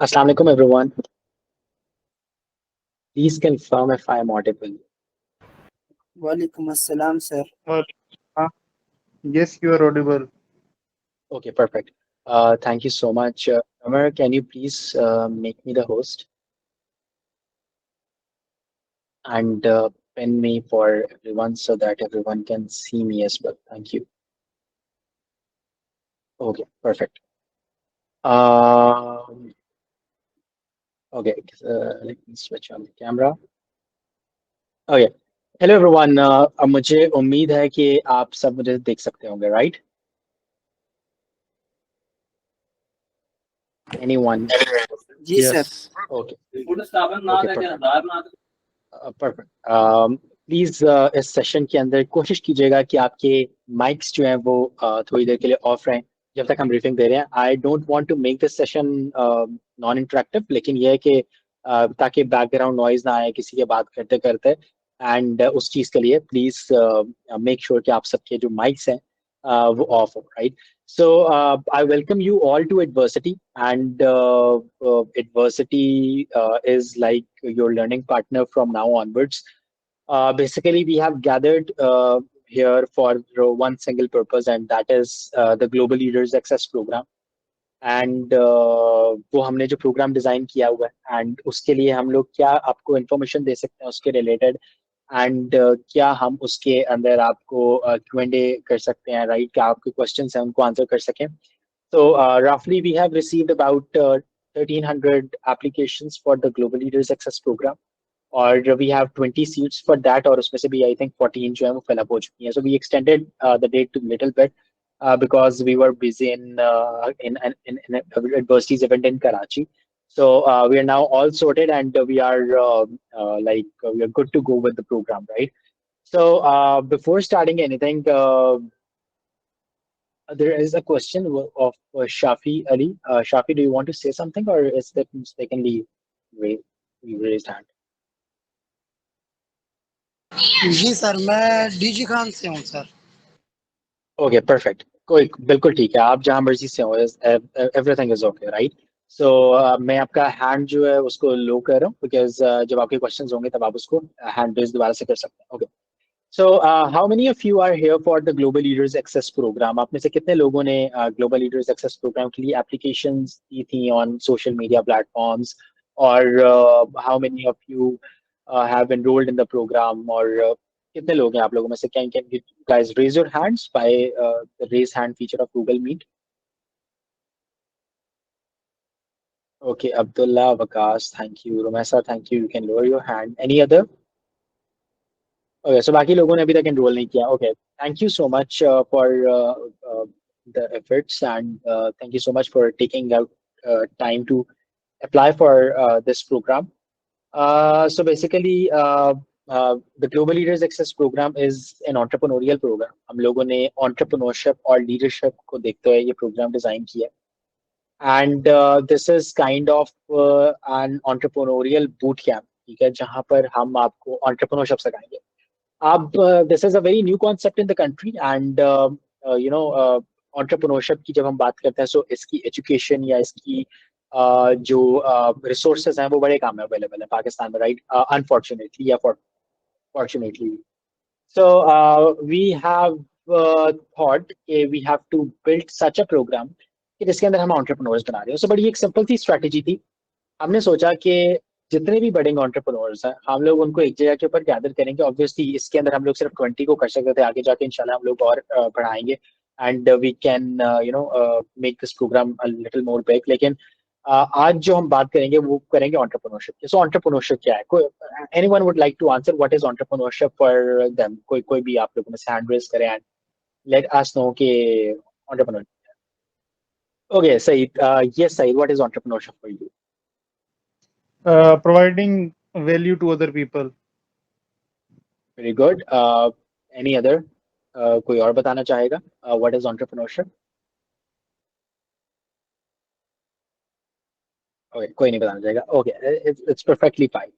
Assalamu alaikum, everyone. Please confirm if I am audible. Walaikum assalam, sir. Well, uh, yes, you are audible. Okay, perfect. Thank you so much. Amar, can you please make me the host and pin me for everyone so that everyone can see me as well? Thank you. Okay, perfect. Um, okay, let me switch on the camera. Okay. Hello everyone. अब मुझे उम्मीद है कि आप सब मुझे देख सकते होंगे, right? Anyone? जी sir. Yes. Okay. Okay, perfect. Perfect please इस सेशन के अंदर कोशिश कीजिएगा कि आपके माइक्स जो हैं वो थोड़ी देर के लिए ऑफ रहें जब तक हम ब्रीफिंग दे रहे हैं। I don't want to make this session non interactive, लेकिन यह है कि ताकि बैकग्राउंड नॉइज ना आए किसी के बात करते करते। एंड उस चीज़ के लिए प्लीज मेक श्योर कि आप सबके जो माइक्स हैं वो ऑफ हो, right? So I welcome you all to Adversity, and Adversity is like your learning partner from now onwards. Basically, we have gathered here for one single purpose, and that is the Global Leaders Access Program. And वो हमने जो programme design किया हुआ है, and उसके लिए हम लोग क्या आपको इन्फॉर्मेशन दे सकते हैं उसके रिलेटेड, एंड क्या हम उसके अंदर आपको Q&A कर सकते हैं, राइट? क्या आपके क्वेश्चन हैं उनको आंसर कर सकें। So roughly we have received about 1,300 applications for the Global Leaders Access Program, और we have 20 seats for that, और उसमें से भी I think 14 जो है वो fill up हो चुकी हैं. So we extended the date to little bit because we were busy in Adversity's event in Karachi. So we are now all sorted, and we are we are good to go with the program, right? So before starting anything, there is a question of Shafi Ali. Shafi, do you want to say something, or is that mistakenly ra- raised hand? Ji sir, मैं DG Khan से हूँ sir. Okay, perfect. कोई बिल्कुल ठीक है, आप जहां मर्जी से हो, एवरीथिंग इज ओके, राइट? सो मैं आपका हैंड जो है उसको लो कर रहा हूँ, बिकॉज जब आपके क्वेश्चंस होंगे तब आप उसको हैंड रेज दोबारा से कर सकते हैं। Okay. So, how many of you are here for the Global Leaders Access Program? आप में से कितने लोगों ने Global Leaders Access Program के लिए applications दी थी on social media platforms? और how many of you have enrolled in the program? और कितने लोग हैं आप लोगों में से? Can you guys raise your hands by the raise hand feature of Google Meet? Okay, Abdullah, Vakas, thank you. Romesa, thank you. You can lower your hand. Any other? Okay, so बाकी लोगों ने अभी तक enroll नहीं किया. Okay, thank you so much for uh, the efforts, and thank you so much for taking out time to apply for this program. So basically, the Global Leaders Access Program is an entrepreneurial program. हम लोगों ने entrepreneurship और leadership को देखते हुए ये program design किया है. And this is kind of an entrepreneurial boot camp, ठीक है, जहाँ पर हम आपको entrepreneurship सिखाएंगे. अब this is a very new concept in the country, and entrepreneurship की जब हम बात करते हैं, सो इसकी एजुकेशन या इसकी जो रिसोर्सेज हैं वो बड़े काम में अवेलेबल है पाकिस्तान में, राइट? अनफॉर्चुनेटली या fortunately. So we have thought कि we have to build such a programme कि जिसके अंदर हम एंटरप्रेन्योर्स बना रहे हो। सो बड़ी एक सिंपल सी स्ट्रेटेजी थी। हमने सोचा कि जितने भी बड़े एंटरप्रेन्योर्स हैं हम लोग उनको एक जगह के ऊपर गैदर करेंगे। ऑब्वियसली इसके अंदर हम लोग सिर्फ 20 को कर सकते थे, आगे जाके इंशाल्लाह हम लोग और बढ़ाएंगे, and we can make this programme a little more big. लेकिन आज जो हम बात करेंगे वो करेंगे एंटरप्रेन्योरशिप की। सो एंटरप्रेन्योरशिप क्या है? कोई anyone would like to answer what is entrepreneurship for them? कोई कोई भी आप लोगों में से हैंड रेज करें एंड लेट अस नो कि एंटरप्रेन्योरशिप। ओके, सही। यस, सही। What is entrepreneurship for you? Providing value to other people. Very good. Any other? कोई और बताना चाहेगा व्हाट इज एंटरप्रेन्योरशिप? ओके, कोई नहीं बताना चाहेगा। Okay, it's perfectly fine.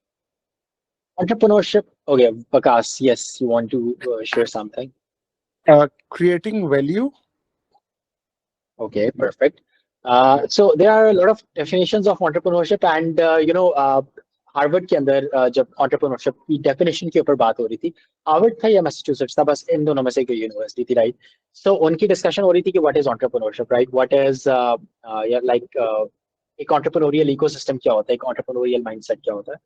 Entrepreneurship. Okay, Vikas, yes, you want to share something? Creating value. Okay, perfect. So there are a lot of definitions of entrepreneurship and Harvard के अंदर जब entrepreneurship की definition के ऊपर बात हो रही थी, हार्वर्ड था या मैसाचुसेट्स था, बस इन दोनों में से कोई यूनिवर्सिटी थी, राइट? सो उनकी डिस्कशन हो रही थी कि what is entrepreneurship, right? What is like एक entrepreneurial इकोसिस्टम क्या होता है, एक entrepreneurial माइंडसेट क्या होता है?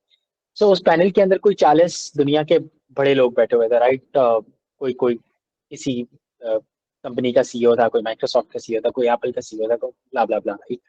सो उस पैनल के अंदर कोई 40 दुनिया के बड़े लोग बैठे हुए थे, राइट? कोई कोई किसी कंपनी का सीईओ था, कोई माइक्रोसॉफ्ट का सीईओ था, कोई एप्पल का सीईओ था, कोई ब्ला ब्ला ब्ला, राइट?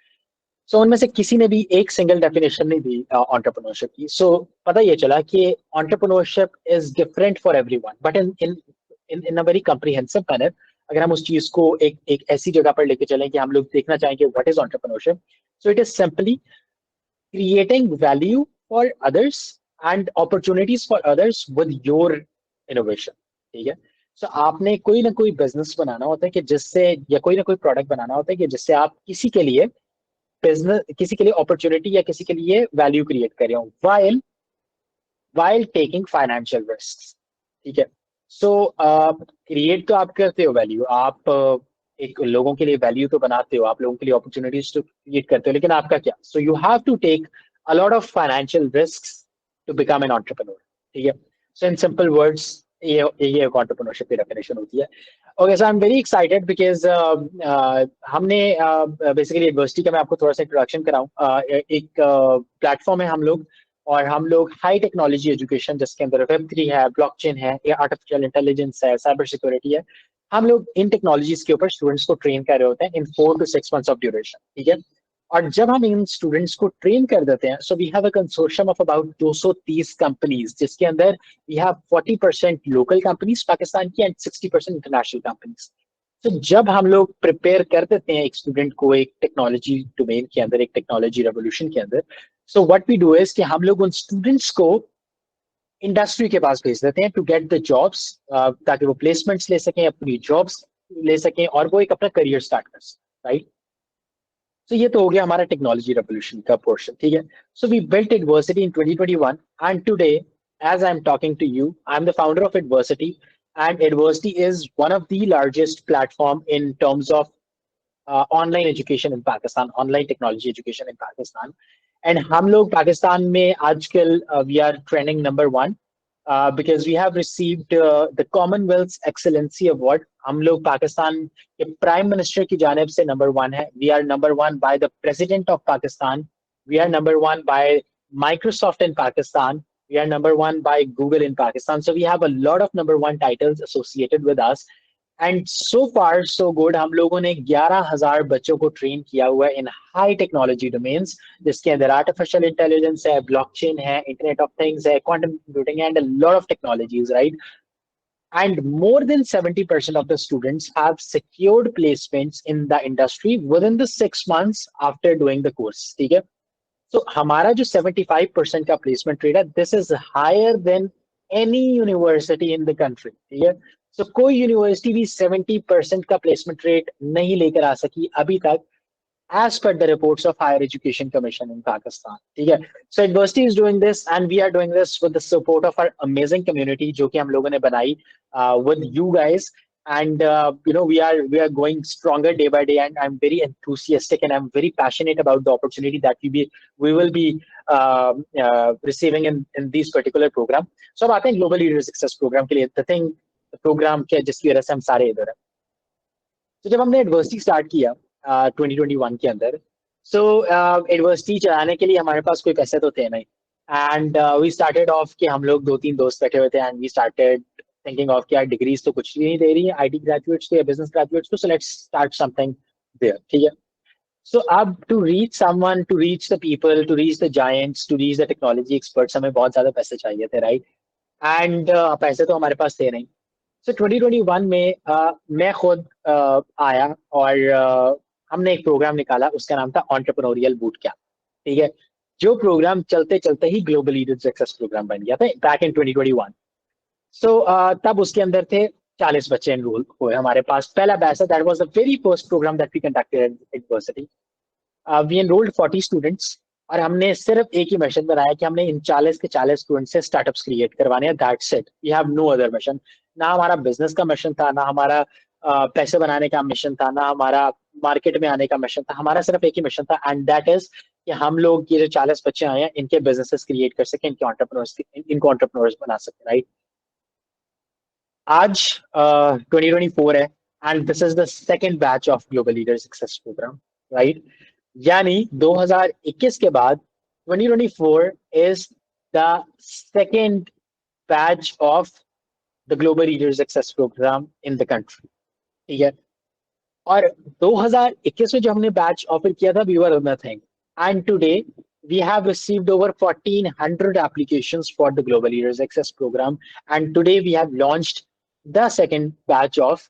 सो उनमें से किसी ने भी एक सिंगल डेफिनेशन नहीं दी एंटरप्रेन्योरशिप की. सो पता ये चला कि entrepreneurship is different for everyone, but in in in a very comprehensive manner. अगर हम उस चीज को एक ऐसी जगह पर लेके चलें कि हम लोग देखना चाहेंगे what is entrepreneurship, so it is simply creating value for others and opportunities for others with your innovation. ठीक है? सो आपने कोई ना कोई बिजनेस बनाना होता है कि जिससे, या कोई ना कोई प्रोडक्ट बनाना होता है कि जिससे आप किसी के लिए बिजनेस, किसी के लिए अपॉर्चुनिटी या किसी के लिए वैल्यू क्रिएट कर रहे हो while while taking financial risk. ठीक है? सो क्रिएट तो आप करते हो वैल्यू, आप एक लोगों के लिए वैल्यू तो बनाते हो, आप लोगों के लिए अपॉर्चुनिटीज तो क्रिएट करते हो, लेकिन आपका क्या? So you have to take a lot of financial risk to become an entrepreneur. ठीक है? सो इन सिंपल वर्ड्स ये एक एंटरप्रेन्योरशिप की डेफिनेशन होती है. Okay, so I am very excited because हमने बेसिकली यूनिवर्सिटी का, मैं आपको थोड़ा सा इंट्रोडक्शन कराऊं. एक प्लेटफॉर्म है हम लोग, और हम लोग हाई टेक्नोलॉजी एजुकेशन, जिसके अंदर वेब3 है, ब्लॉकचेन है, आर्टिफिशियल इंटेलिजेंस है, साइबर सिक्योरिटी है, हम लोग इन टेक्नोलॉजीज के ऊपर स्टूडेंट्स को ट्रेन कर रहे होते हैं इन 4 to 6 months ऑफ ड्यूरेशन. ठीक है? और जब हम इन स्टूडेंट्स को ट्रेन कर देते हैं, so we have a consortium of about 230 companies, जिसके अंदर we have 40% local companies Pakistan की एंड 60% इंटरनेशनल कंपनीज. तो जब हम लोग प्रिपेयर कर देते हैं एक स्टूडेंट को एक टेक्नोलॉजी डोमेन के अंदर, एक टेक्नोलॉजी रेवोल्यूशन के अंदर, so what we do is कि हम लोग उन स्टूडेंट्स को इंडस्ट्री के पास भेज देते हैं टू गेट द जॉब्स, ताकि वो प्लेसमेंट्स ले सकें, अपनी जॉब्स ले सकें, और वो एक अपना करियर स्टार्ट कर सकें, राइट? तो ये तो हो गया हमारा टेक्नोलॉजी रेवोल्यूशन का पोर्शन. ठीक है? So we built Idversity in 2021, and today as I'm talking to you, I'm the founder of Idversity, and Idversity is one of the largest platform in terms of online education in Pakistan, online technology education in Pakistan. And हम लोग पाकिस्तान में आजकल we are trending number 1 because we have received the Commonwealth Excellency Award. हम लोग पाकिस्तान के prime minister की जानिब से number 1 है. We are number 1 by the President of Pakistan. We are number 1 by Microsoft in Pakistan. We are number 1 by Google in Pakistan. So we have a lot of number 1 titles associated with us. And so far so good. हम लोगों ने 11,000 बच्चों को train किया हुआ है इन high technology domains, जिसके अंदर आर्टिफिशियल इंटेलिजेंस है, ब्लॉकचेन है, इंटरनेट ऑफ थिंग्स है, quantum computing and a lot of technologies, right? And more than 70% of the students have secured placements in the industry within the 6 months after doing the course. ठीक है? So हमारा जो 75% का placement rate है, this is higher than any university in the country. ठीक है? So कोई university भी 70% का प्लेसमेंट रेट नहीं लेकर आ सकी अभी तक, as per the reports of Higher Education Commission in Pakistan. ठीक है? So Idversity is doing this, and we are doing this with the support of our amazing community, जो कि हम लोगों ने बनाई with you guys. And we are going stronger day by day, and I'm very enthusiastic and I'm very passionate about the opportunity that we will be receiving in these particular program. So अब आते हैं global leader success programme के लिए. The programme के जिसकी वजह से हम सारे इधर हैं. तो जब हमने Idversity स्टार्ट किया 2021 के अंदर, सो Idversity चलाने के लिए हमारे पास कोई पैसे तो थे नहीं. एंड वी स्टार्टेड ऑफ कि हम लोग 2-3 दोस्त बैठे हुए थे, and we started thinking of कि यार डिग्रीज तो कुछ भी नहीं दे रही है आईटी ग्रेजुएट्स को या बिजनेस ग्रेजुएट्स को, so let's start something there. ठीक है? सो अब to reach someone, to reach the people, to reach the giants, to reach the technology experts, हमें बहुत ज्यादा पैसे चाहिए थे, राइट? एंड पैसे तो हमारे पास थे नहीं. सो 2021 में मैं खुद आया और हमने एक प्रोग्राम निकाला, उसका नाम था एंटरप्रेन्योरियल बूट कैंप. ठीक है? जो प्रोग्राम चलते चलते ही ग्लोबल लीडर सक्सेस प्रोग्राम बन गया था बैक इन 2021. सो तब उसके अंदर थे 40 बच्चे एनरोल हुए हमारे पास. पहला batch, that was the very first program that we conducted at university. We enrolled 40 students, और हमने सिर्फ एक ही मिशन बनाया कि हमने इन 40 के 40 स्टूडेंट से स्टार्टअप्स क्रिएट करवाने हैं. That's it. We have no other mission. ना हमारा बिजनेस का मिशन था, ना हमारा पैसे बनाने का मिशन था, ना हमारा मार्केट में आने का मिशन था। हमारा सिर्फ एक ही मिशन था, एंड दैट इज कि हम लोग ये जो 40 बच्चे आए हैं इनके बिजनेसेस क्रिएट कर सके, इनको एंटरप्रेन्योर्स बना सके, राइट। आज 2024 है, and this is the second batch of global leader success program, right. यानी 2021 के बाद 2024 is the second batch of the global leader success program in the country, ठीक है। और 2021 में जो हमने बैच ऑफर किया था, we were nothing, and today we have received over 1400 applications for the global leaders access program, and today we have launched the second batch of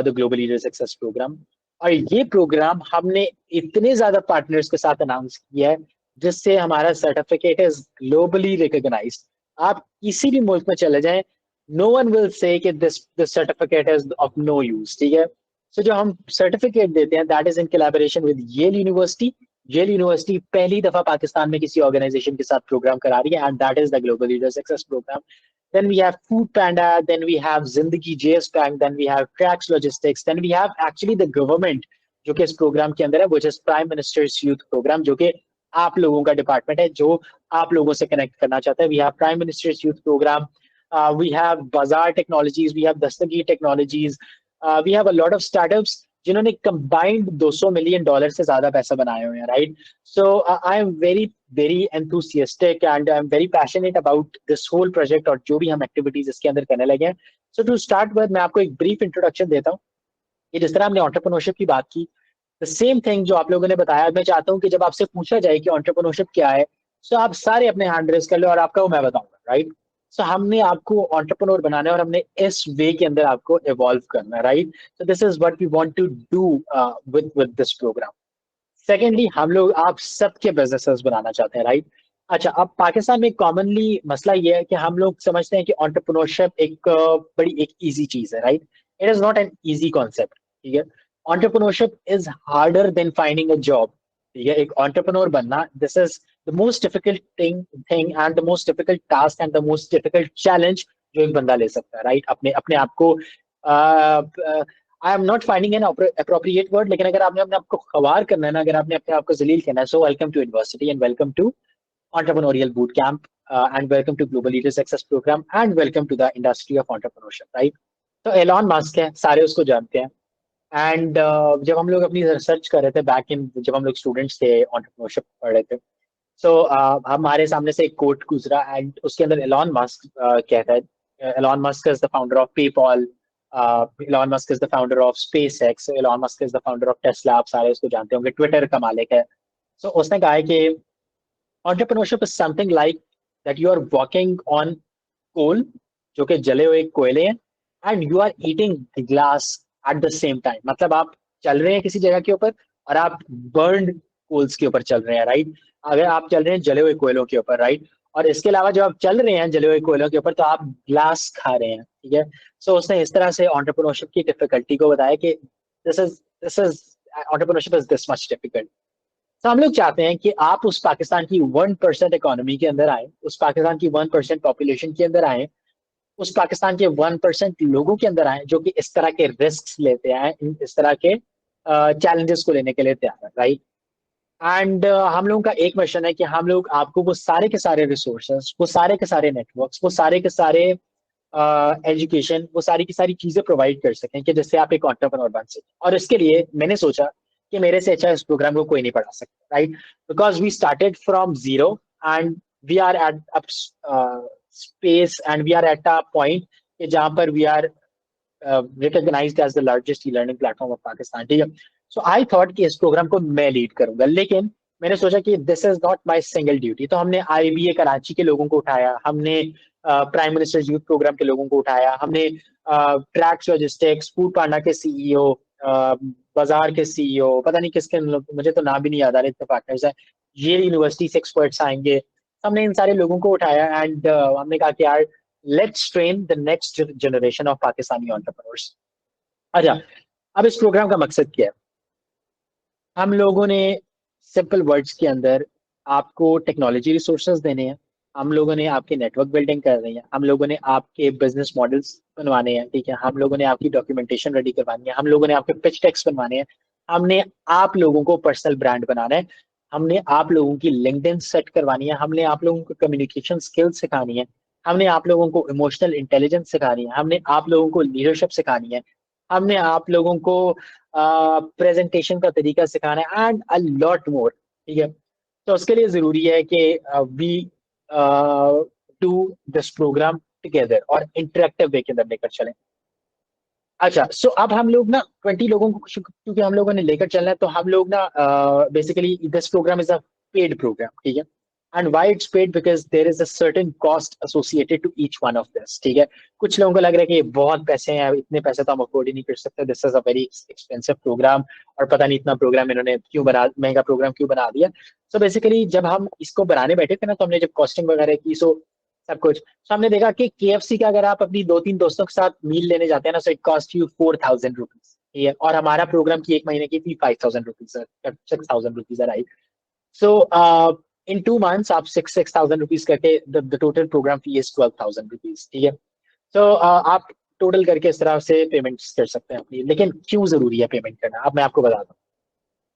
the global leaders access program. और ये programme हमने इतने ज्यादा partners के साथ announce किया है जिससे हमारा सर्टिफिकेट इज ग्लोबली रिकॉग्नाइज्ड। आप किसी भी मुल्क में चले जाएं, नो वन विल से कि this certificate is of no use, ठीक है। सो जो हम सर्टिफिकेट देते हैं that is in collaboration with Yale University. Yale University पहली दफा पाकिस्तान में किसी ऑर्गेनाइजेशन के साथ प्रोग्राम करा रही है, and that is the global leader success program. Then we have Food Panda, then we have Zindagi JS Bank, then we have Trax Logistics, then we have actually the government जो कि इस programme के अंदर है, which is Prime Minister's Youth Program, जो कि आप लोगों का डिपार्टमेंट है जो आप लोगों से कनेक्ट करना चाहता है। We have Prime Minister's Youth Program, we have Bazaar Technologies, we have Dastagir Technologies, we have a lot of startups जिन्होंने कंबाइंड $200 मिलियन से ज्यादा पैसा बनाए हुए हैं, राइट। So I am very very enthusiastic and I am very passionate about this whole project और जो भी हम एक्टिविटीज इसके अंदर करने लगे हैं। सो टू स्टार्ट विद मैं आपको एक ब्रीफ इंट्रोडक्शन देता हूँ कि जिस तरह हमने एंटरप्रेन्योरशिप की बात की, द सेम थिंग जो आप लोगों ने बताया, मैं चाहता हूँ कि जब आपसे पूछा जाए कि एंटरप्रेन्योरशिप क्या है, सो आप सारे अपने हैंड रेज कर लो और आपका वो मैं बताऊंगा, राइट। सो हमने आपको एंटरप्रेन्योर बनाना है और हमने इस वे के अंदर आपको इवॉल्व करना है, राइट। So this is what we want to do with this program. Secondly, हम लोग आप सबके बिजनेसेस बनाना चाहते हैं, राइट। अच्छा, अब पाकिस्तान में कॉमनली मसला ये है कि हम लोग समझते हैं कि एंटरप्रेन्योरशिप एक बड़ी एक इजी चीज है, right. It is not an easy concept, ठीक है। Entrepreneurship is harder than finding a job, ठीक है। एक एंटरप्रेन्योर बनना, this is the most difficult thing and the most difficult task and the most difficult challenge जो एक बंदा ले सकता है, राइट। अपने अपने आप को I am not finding an appropriate word, लेकिन अगर आपने अपने आपको ख्वार करना है ना, अगर आपने अपने आप को जलील करना है, so welcome to university and welcome to entrepreneurial boot camp, and welcome to global leader success program and welcome to the industry of entrepreneurship, right। तो एलॉन मस्क है, सारे उसको जानते हैं, एंड जब हम लोग अपनी रिसर्च कर रहे थे बैक इन, जब हम लोग स्टूडेंट्स थे एंटरप्रेन्योरशिप पढ़ रहे थे, सो हमारे सामने से एक कोट गुजरा एंड उसके अंदर एलॉन मस्क कहता है, Elon Musk is the founder of PayPal, Elon Musk is the founder of SpaceX, Elon Musk is the founder of Tesla, आप सारे उसको जानते होंगे, ट्विटर का मालिक है। सो उसने कहा है कि entrepreneurship is something like that you are walking on coal, जो कि जले हुए कोयले हैं, and you are eating the glass at the same time। मतलब आप चल रहे हैं किसी जगह के ऊपर और आप burned coals के ऊपर चल रहे हैं, राइट। अगर आप चल रहे हैं जले हुए कोयलों के ऊपर, राइट। और इसके अलावा जब आप चल रहे हैं जले हुए कोयलों के ऊपर तो आप ग्लास खा रहे हैं, ठीक है। सो उसने इस तरह से एंटरप्रेन्योरशिप की डिफिकल्टी को बताया कि this is entrepreneurship is this much difficult. तो हम लोग चाहते हैं कि आप उस पाकिस्तान की 1% इकोनॉमी के अंदर आए, उस पाकिस्तान की 1% पॉपुलेशन के अंदर आए, उस पाकिस्तान के 1% लोगों के अंदर आए जो कि इस तरह के रिस्क लेते हैं, इस तरह के चैलेंजेस को लेने के लिए तैयार है, राइट। एंड हम लोगों का एक मिशन है कि हम लोग आपको वो सारे के सारे रिसोर्सेस, वो सारे के सारे नेटवर्क्स, वो सारे के सारे एजुकेशन, वो सारी की सारी चीजें प्रोवाइड कर सकें कि जिससे आप एक एंटरप्रेन्योर बन सकें। और इसके लिए मैंने सोचा कि मेरे से अच्छा इस प्रोग्राम को कोई नहीं पढ़ा सकता, right. Because we started from zero and we are at up space and we are at a point कि जहां पर we are recognised as the largest e learning platform of Pakistan, ठीक है। सो आई थॉट कि इस प्रोग्राम को मैं lead करूंगा, लेकिन मैंने सोचा कि this is not my single duty. तो हमने आईबीए कराची के लोगों को उठाया, हमने प्राइम मिनिस्टर यूथ प्रोग्राम के लोगों को उठाया, हमने ट्रैक्स लॉजिस्टिक्स, फूड पांडा के सीईओ, बाजार के सीईओ, पता नहीं किसके, मुझे तो नाम भी नहीं याद आ रहे, इतने पार्टनर्स हैं, ये यूनिवर्सिटी से एक्सपर्ट्स आएंगे। हमने इन सारे लोगों को उठाया एंड हमने कहा कि यार let's train the next generation of Pakistani entrepreneurs. अच्छा, अब इस प्रोग्राम का मकसद क्या है? हम लोगों ने सिंपल वर्ड्स के अंदर आपको टेक्नोलॉजी रिसोर्सेज देने हैं, हम लोगों ने आपके नेटवर्क बिल्डिंग कर रही है, हम लोगों ने आपके बिजनेस मॉडल्स बनवाने हैं, ठीक है, हम लोगों ने आपकी डॉक्यूमेंटेशन रेडी करवानी है, हम लोगों ने आपके पिच टेक्स्ट बनवाने हैं, हमने आप लोगों को पर्सनल ब्रांड बनाना है, हमने आप लोगों की लिंक्डइन सेट करवानी है, हमने आप लोगों को कम्युनिकेशन स्किल्स सिखानी है, हमने आप लोगों को इमोशनल इंटेलिजेंस सिखानी है, हमने आप लोगों को लीडरशिप सिखानी है, हमने आप लोगों को प्रेजेंटेशन का तरीका सिखाना है एंड अ लॉट मोर, ठीक है। तो उसके लिए जरूरी है कि we do this programme together और इंटरेक्टिव वे के अंदर लेकर चलें। अच्छा, सो अब हम लोग ना 20 लोगों को क्योंकि हम लोगों ने लेकर चलना है, तो हम लोग ना basically this programme is a paid programme, ठीक है। And why it's paid, because there is a certain cost associated to each one of this, ठीक है। कुछ लोगों को लग रहा है कि ये बहुत पैसे हैं, इतने पैसे तो हम अफोर्ड ही नहीं कर सकते, this is a very expensive programme, और पता नहीं इतना प्रोग्राम इन्होंने क्यों बना, महंगा प्रोग्राम क्यों बना दिया। सो बेसिकली जब हम इसको बनाने बैठे थे ना, तो हमने जब कॉस्टिंग वगैरह की, सो सब कुछ, तो हमने देखा कि केएफसी का अगर आप अपनी 2-3 दोस्तों के साथ मील लेने जाते हैं ना, so it cost you 4,000 rupees, ठीक है, और हमारा प्रोग्राम की एक महीने की fee 5,000 rupees, 6,000 rupees, right. So in 2 months आप 6,000 रुपीज करके the total programme fee is 12,000 rupees, ठीक है। सो आप टोटल करके इस तरह से पेमेंट्स कर सकते हैं अपनी, लेकिन क्यों जरूरी है पेमेंट करना, अब मैं आपको बताता हूँ।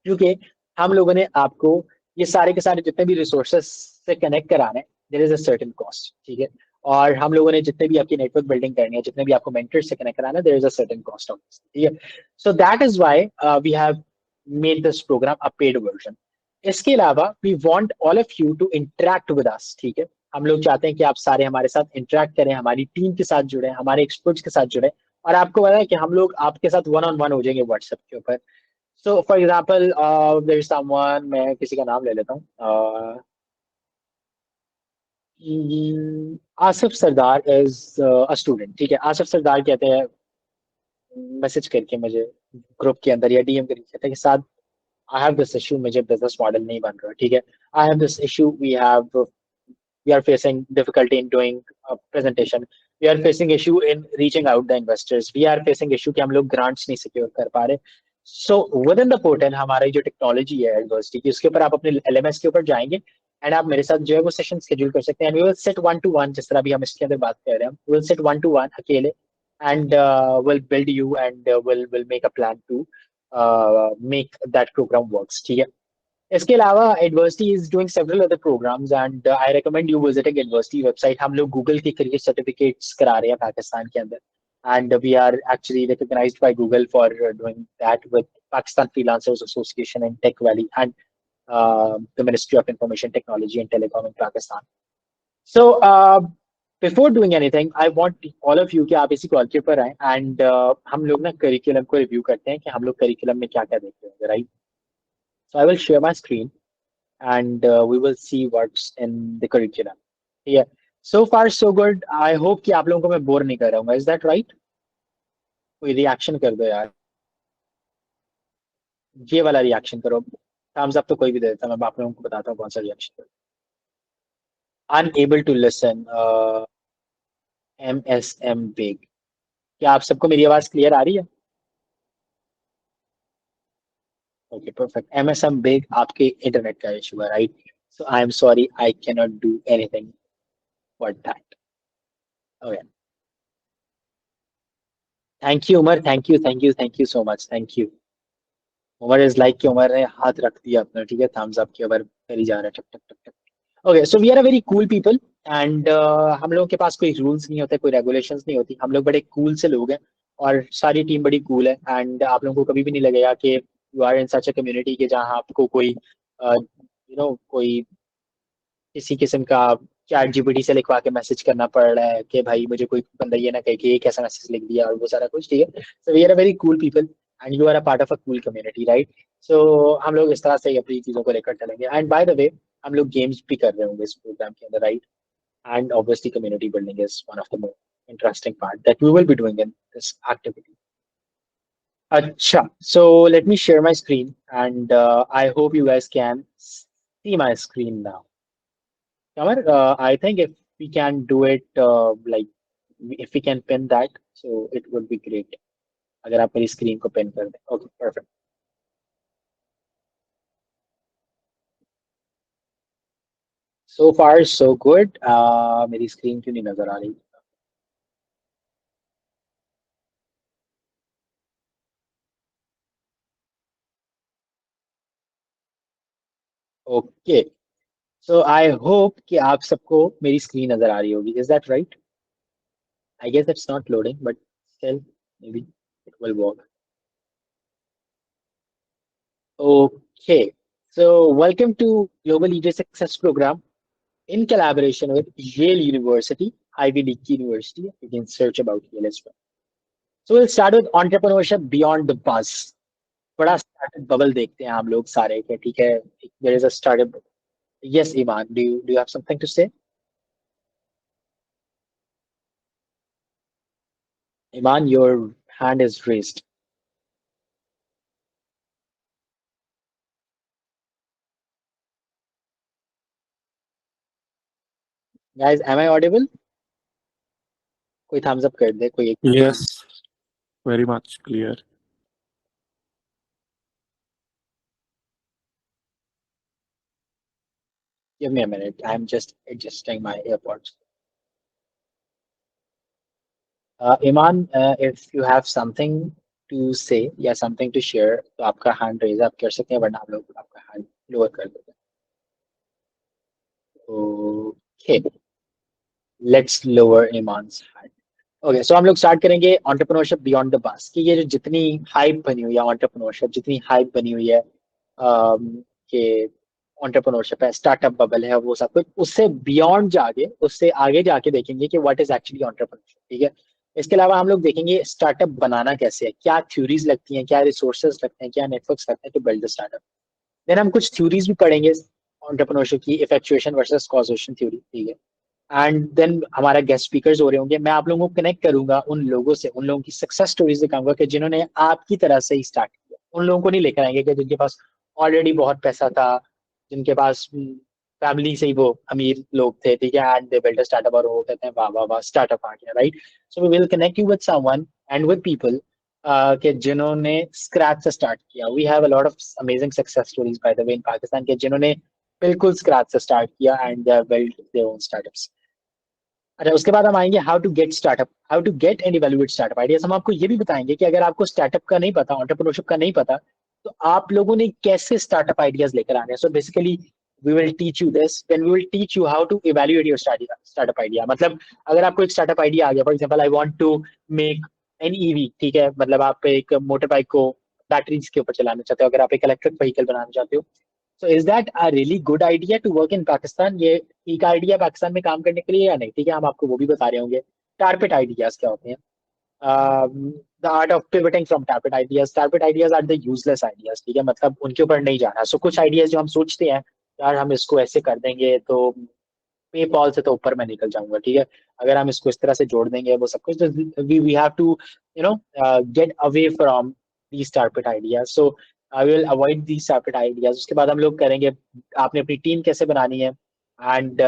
क्योंकि हम लोगों ने आपको ये सारे के सारे जितने भी रिसोर्सेस से कनेक्ट कराने हैं, there is a certain cost, ठीक है। और हम लोगों ने जितने भी आपकी नेटवर्क बिल्डिंग करनी है, जितने भी आपको मेंटर से कनेक्ट कराना है, there is a certain cost of this, ठीक है। So that is why we have made this programme a paid version. इसके अलावा we want all of you to interact with us, ठीक है। हम लोग चाहते हैं कि आप सारे हमारे साथ इंटरेक्ट करें, हमारी टीम के साथ जुड़े, हमारे एक्सपर्ट्स के साथ जुड़े, और आपको पता है कि हम लोग आपके साथ वन ऑन वन हो जाएंगे व्हाट्सएप के ऊपर। So for example there is someone, मैं किसी का नाम ले लेता हूँ, Asif Sardar is a student, ठीक है। आसिफ सरदार कहते हैं, मैसेज करके मुझे ग्रुप के अंदर या डीएम करके कहते हैं कि साथ आई हैव दिस इशू, मुझे बिजनेस मॉडल नहीं बन रहा, ठीक है। I have this issue, we are facing difficulty in doing a presentation, we are facing issue in reaching out the investors, we are facing issue कि हम लोग grants नहीं secure कर पा रहे। So within the portal हमारी जो technology है यूनिवर्सिटी की, उसके ऊपर आप अपने एलएमएस के ऊपर जाएंगे एंड आप मेरे साथ जो है वो सेशन शेड्यूल कर सकते हैं, and we will set one to one, जिस तरह भी हम इसके अंदर बात कर रहे हैं, will set one to one अकेले, and will build you and will make a plan to make that programme works, ठीक है। इसके अलावा university is doing several other programmes, and I recommend you visiting university website. हम लोग Google के career certificates करा रहे हैं पाकिस्तान के अंदर, and we are actually recognised by Google for doing that with Pakistan Freelancers Association and Tech Valley and the Ministry of Information Technology and Telecom in Pakistan. So before doing anything I want all of you कि आप इसी call के ऊपर आए, and हम लोग ना curriculum को रिव्यू करते हैं कि हम लोग करिकुलम में क्या क्या देखते हैं, राइट। So I will share my screen and we will see what's in the curriculum. Yeah. So far so good. I hope कि आप लोगों को मैं बोर नहीं कर रहा हूँ. Is that right? कोई रिएक्शन कर दो यार. ये वाला रिएक्शन करो. Thumbs up तो कोई भी दे देता है. मैं आप लोगों को बताता हूँ कौन सा रिएक्शन करो. Unable to listen. MSM big. क्या आप सबको मेरी आवाज क्लियर आ रही है? Okay, perfect. MSM big आपके इंटरनेट का इशू है, right? So I am sorry, I cannot do anything for that. Okay. Thank you, Umar. Thank you, thank you, thank you so much. Thank you. Umar is like कि उमर ने हाथ रख दिया अपना, ठीक है, थम्स अप के ऊपर करी जा रहा है, टक टक टक टक। Okay, so we are a very cool people, and हम लोगों के पास कोई रूल्स नहीं होते, कोई रेगुलेशंस नहीं होती, हम लोग बड़े कूल से लोग हैं, और सारी टीम बड़ी कूल है, एंड आप लोगों को कभी भी नहीं लगेगा कि you are in such a community के जहाँ आपको कोई कोई किसी किस्म का चैट जीपीटी से लिखवा के मैसेज करना पड़ रहा है कि भाई मुझे कोई बंदा ये ना कहे कि ये कैसा मैसेज लिख दिया और वो सारा कुछ, ठीक है। So we are a very cool people and you are a part of a cool community, right. So हम लोग इस तरह से अपनी चीजों को लेकर चलेंगे, एंड बाय द वे हम लोग गेम्स भी कर रहे होंगे इस प्रोग्राम के अंदर, right. And obviously community building is one of the more interesting part that we will be doing in this activity. अच्छा, so let me share my screen, and I hope you guys can see my screen now. Kamar, I think if we can do it, like if we can pin that, so it would be great. अगर आप मेरी screen को pin कर दें, okay, perfect. So far so good. मेरी screen क्यों नहीं नजर आ रही? ओके, सो आई होप कि आप सबको मेरी स्क्रीन नजर आ रही होगी. Is that right? I guess it's not loading but still maybe it will work. Okay, so welcome to Global Leader Success Program in collaboration with Yale University, Ivy League University. You can search about Yale as well. So we'll start with entrepreneurship beyond the buzz. बड़ा startup bubble देखते हैं हम लोग सारे के, ठीक है? There is a startup. Yes, Iman, do you have something to say? Iman, your hand is raised. Guys, am I audible? कोई thumbs up कर दे, कोई एक. Yes, very much clear. Give me a minute. I'm just adjusting my AirPods. Iman, if you have something to say या something to share, तो आपका hand raise आप कर सकते हैं, वरना हम लोग आपका hand lower कर देते हैं. Okay, let's lower Iman's hand. Okay, so हम लोग स्टार्ट करेंगे एंटरप्रेन्योरशिप बियॉन्ड द बस कि ये जो जितनी हाइप बनी हुई है एंटरप्रेन्योरशिप, जितनी हाइप बनी हुई है कि एंटरप्रेन्योरशिप है, स्टार्टअप बबल है, वो सब कुछ उससे बियॉन्ड जाके, उससे आगे जाके देखेंगे कि व्हाट इज एक्चुअली एंटरप्रेन्योरशिप. ठीक है, इसके अलावा हम लोग देखेंगे स्टार्टअप बनाना कैसे है, क्या थ्योरीज लगती हैं, क्या रिसोर्सेज लगते हैं, क्या नेटवर्क्स लगते हैं to build the startup. Then हम कुछ थ्योरीज भी पढ़ेंगे एंटरप्रेन्योरशिप की, इफेक्चुएशन वर्सेस कॉजेशन थ्योरी. ठीक है, एंड देन हमारा गेस्ट स्पीकर्स हो रहे होंगे. मैं आप लोगों को कनेक्ट करूंगा उन लोगों से, उन लोगों की सक्सेस स्टोरीज दिखाऊंगा कि जिन्होंने आपकी तरह से ही स्टार्ट किया. उन लोगों को नहीं लेकर आएंगे कि जिनके पास ऑलरेडी बहुत पैसा था, जिनके पास फैमिली से ही वो अमीर लोग थे, ठीक है, and they built a startup और वो कहते हैं वाह वाह वाह स्टार्टअप आ गया, right? So we will connect you with someone and with people कि जिन्होंने स्क्रैच से स्टार्ट किया. We have a lot of amazing success stories by the way in Pakistan के जिन्होंने बिल्कुल स्क्रैच से स्टार्ट किया and they have built their own startups. अच्छा, उसके बाद हम आएंगे how to get startup, how to get and evaluate startup ideas. हम आपको ये भी बताएंगे कि अगर आपको स्टार्टअप का नहीं पता, एंटरप्रेन्योरशिप का नहीं पता, तो आप लोगों ने कैसे स्टार्टअप आइडियाज लेकर आने हैं. So basically we will teach you this, then we will teach you how to evaluate your startup idea. मतलब अगर आपको एक स्टार्टअप आइडिया आ गया, for example I want to make an EV, ठीक है, मतलब आप एक मोटर बाइक को बैटरीज के ऊपर चलाना चाहते हो, अगर आप एक इलेक्ट्रिक व्हीकल बनाना चाहते हो. So is that a really good idea to work in Pakistan? ये ठीक आइडिया पाकिस्तान में काम करने के लिए या नहीं? ठीक है, हम आपको वो भी बता रहे होंगे. टारगेट आइडियाज क्या होते हैं, the art of pivoting from target ideas. Target ideas are the useless ideas, ठीक है, मतलब उनके ऊपर नहीं जाना. सो कुछ आइडियाज जो हम सोचते हैं यार हम इसको ऐसे कर देंगे तो पेपॉल से तो ऊपर मैं निकल जाऊंगा, ठीक है, अगर हम इसको इस तरह से जोड़ देंगे वो सब कुछ, we have to you know get away from these target ideas. So I will avoid these target ideas. उसके बाद हम लोग करेंगे आपने अपनी टीम कैसे बनानी है, एंड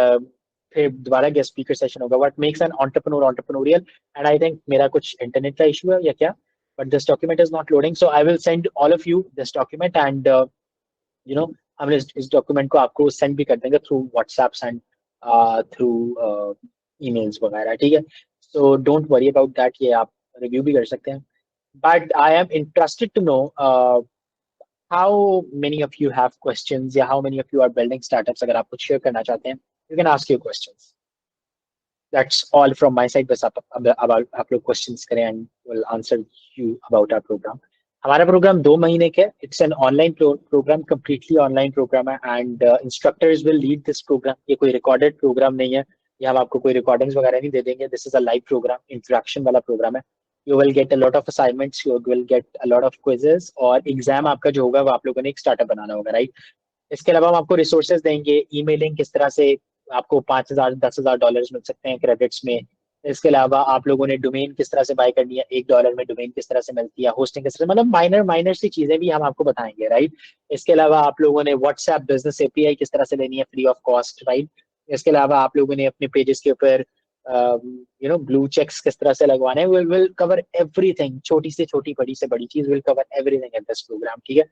फिर दोबारा गेस्ट स्पीकर सेशन होगा, what makes an entrepreneur entrepreneurial. And I think मेरा कुछ इंटरनेट का इशू है या क्या, but this document is not loading. So I will send all of you this document and you no हम इस document को आपको सेंड भी कर देंगे through WhatsApp and through emails वगैरह, ठीक है. सो डोंट वरी अबाउट दैट, ये आप रिव्यू भी कर सकते हैं. But I am interested to know how many of you have questions या how many of you are building startups. अगर आप कुछ शेयर करना चाहते हैं, you can ask your questions. That's all from my side. बस आप लोग questions करें and we'll answer you about our program. हमारा प्रोग्राम 2 महीने का है. It's an online program, completely online program है, and instructors will lead this program. ये कोई recorded program नहीं है, ये हम आपको कोई recordings वगैरह नहीं दे देंगे. This is a live program, interaction वाला program है. You will get a lot of assignments, you will get a lot of quizzes, और एग्जाम आपका जो होगा वो आप लोगों ने एक स्टार्टअप बनाना होगा, राइट? इसके अलावा हम आपको रिसोर्सेज देंगे, ईमेलिंग किस तरह से आपको 5,000 10,000 डॉलर्स मिल सकते हैं क्रेडिट्स में. इसके अलावा आप लोगों ने डोमेन किस तरह से बाय करनी है, $1 में डोमेन किस तरह से मिलती है, होस्टिंग किस तरह, मतलब माइनर माइनर सी चीजें भी हम आपको बताएंगे, राइट? इसके अलावा आप लोगों ने व्हाट्सएप बिजनेस एपीआई किस तरह से लेनी है फ्री ऑफ कॉस्ट, राइट? इसके अलावा आप लोगों ने अपने पेजेस के ऊपर ब्लू चेक्स किस तरह से लगवाने हैं. विल कवर एवरीथिंग, छोटी से छोटी, बड़ी से बड़ी चीज, will cover everything in this programme, ठीक है.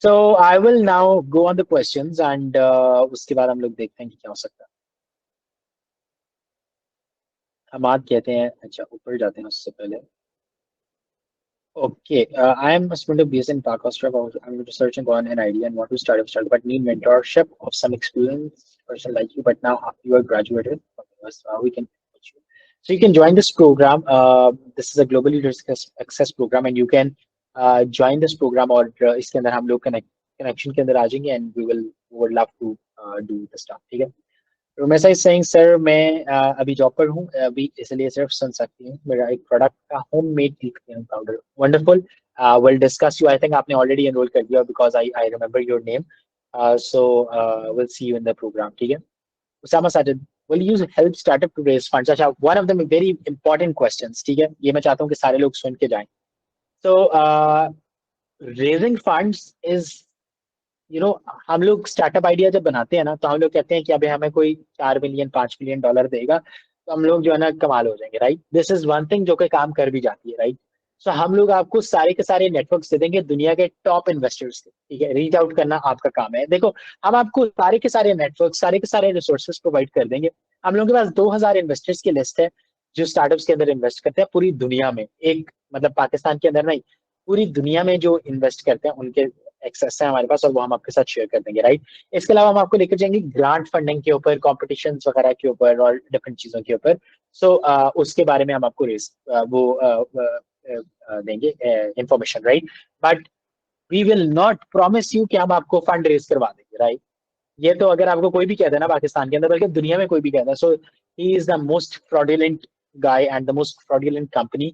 So I will now go on the questions and उसके बाद हम लोग देखते हैं कि क्या हो सकता है. हमाद कहते हैं, अच्छा ऊपर जाते हैं उससे पहले. Okay, I am a student of BS in Park Australia. I'm researching on an idea and want to start, but need mentorship of some experienced person like you. But now you are graduated from the US, we can coach you. So you can join this program. This is a global leaders access program, and you can join this program. और इसके अंदर हम लोग connection के अंदर आ जाएंगे, and we would love to do the stuff. ठीक है? रोमेसा इज सेइंग सर मैं अभी जॉब पर हूँ अभी इसलिए सिर्फ सुन सकती हूँ. मेरा एक प्रोडक्ट का homemade tea cleaning powder. Wonderful. Will discuss you. I think आपने ऑलरेडी एनरोल कर दिया because I remember your name. So will see you in the programme. ठीक है. Usama Sajid, will you help startup to raise funds? अच्छा, one of the very important questions. ठीक है, ये मैं चाहता हूँ कि सारे लोग सुन के जाएं. So raising funds is हम लोग स्टार्टअप आइडिया जब बनाते हैं ना तो हम लोग कहते हैं कि अभी हमें कोई 4 मिलियन 5 मिलियन डॉलर देगा तो हम लोग जो है ना कमाल हो जाएंगे. Right. This is one thing जो कि काम कर भी जाती है. राइट. सो हम लोग आपको सारे के सारे नेटवर्क्स दे देंगे दुनिया के टॉप इन्वेस्टर्स के. ठीक है. रीच आउट करना आपका काम है. देखो, हम आपको सारे के सारे नेटवर्क सारे के सारे रिसोर्सेज प्रोवाइड कर देंगे. हम लोगों के पास 2000 इन्वेस्टर्स की लिस्ट है जो स्टार्टअप्स के अंदर इन्वेस्ट करते हैं पूरी दुनिया में. एक मतलब पाकिस्तान के अंदर नहीं, पूरी दुनिया में जो इन्वेस्ट करते हैं उनके एक्सेस है हमारे पास और वो हम आपके साथ शेयर कर देंगे. राइट. इसके अलावा हम आपको लेकर जाएंगे ग्रांट फंडिंग के ऊपर, कॉम्पिटिशन वगैरह के ऊपर और डिफरेंट चीजों के ऊपर. सो उसके बारे में हम आपको देंगे information. Right. But we will not promise you कि हम आपको फंड रेज करवा देंगे. राइट. ये तो अगर आपको कोई भी कहता है ना पाकिस्तान के अंदर, बल्कि दुनिया में कोई भी कहता है, so he is the most fraudulent guy and the most fraudulent company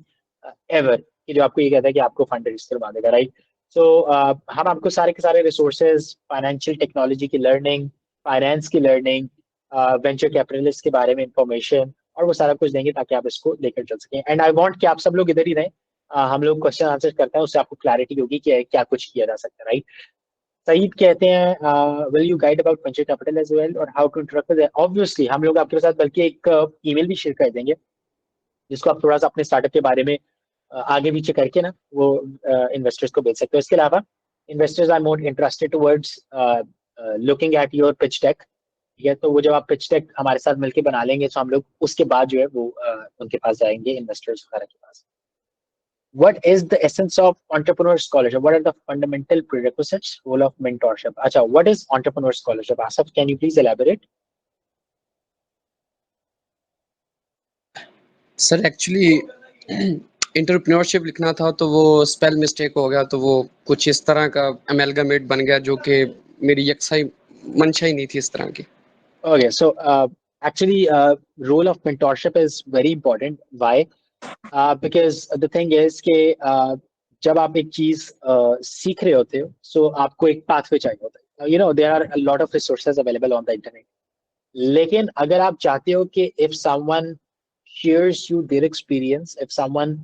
ever, कि जो आपको ये कहता है कि आपको फंड रेज करवा देगा. राइट. सो हम आपको सारे के सारे रिसोर्सेज, फाइनेंशियल टेक्नोलॉजी की लर्निंग, फाइनेंस की लर्निंग, वेंचर कैपिटलिस्ट के बारे में इंफॉर्मेशन और वो सारा कुछ देंगे ताकि आप इसको लेकर चल सकें. एंड आई वांट कि आप सब लोग इधर ही रहें. हम लोग क्वेश्चन आंसर करते हैं, उससे आपको क्लैरिटी होगी कि क्या कुछ किया जा सकता है. राइट. सईद कहते हैं will you guide about venture capital as well और how to interact with. Obviously हम लोग आपके साथ बल्कि एक ईमेल भी शेयर कर देंगे जिसको आप थोड़ा सा अपने स्टार्टअप के बारे में आगे पीछे करके ना वो इन्वेस्टर्स को भेज सकते हो. इसके अलावा investors are more interested towards looking at your pitch deck. ठीक है. तो वो जब आप पिच डेक हमारे साथ मिलकर बना लेंगे तो हम लोग उसके बाद जो है वो उनके पास जाएंगे, इन्वेस्टर्स वगैरह के पास. What is the essence of entrepreneur scholarship? What are the fundamental prerequisites, role of mentorship? Acha, what is entrepreneur scholarship? Asaf, can you please elaborate? Sir actually entrepreneurship लिखना था तो वो स्पेल मिस्टेक हो गया, तो वो कुछ इस तरह का अमेलगमेट बन गया जो कि मेरी यकसाई मंशा ही नहीं थी इस तरह की. Okay, so actually, role of mentorship is very important. Why? Because the thing is कि जब आप एक चीज सीख रहे होते हो, so आपको एक pathway चाहिए होता है. There are a lot of resources available on the internet. लेकिन अगर आप चाहते हो कि if someone shares you their experience, if someone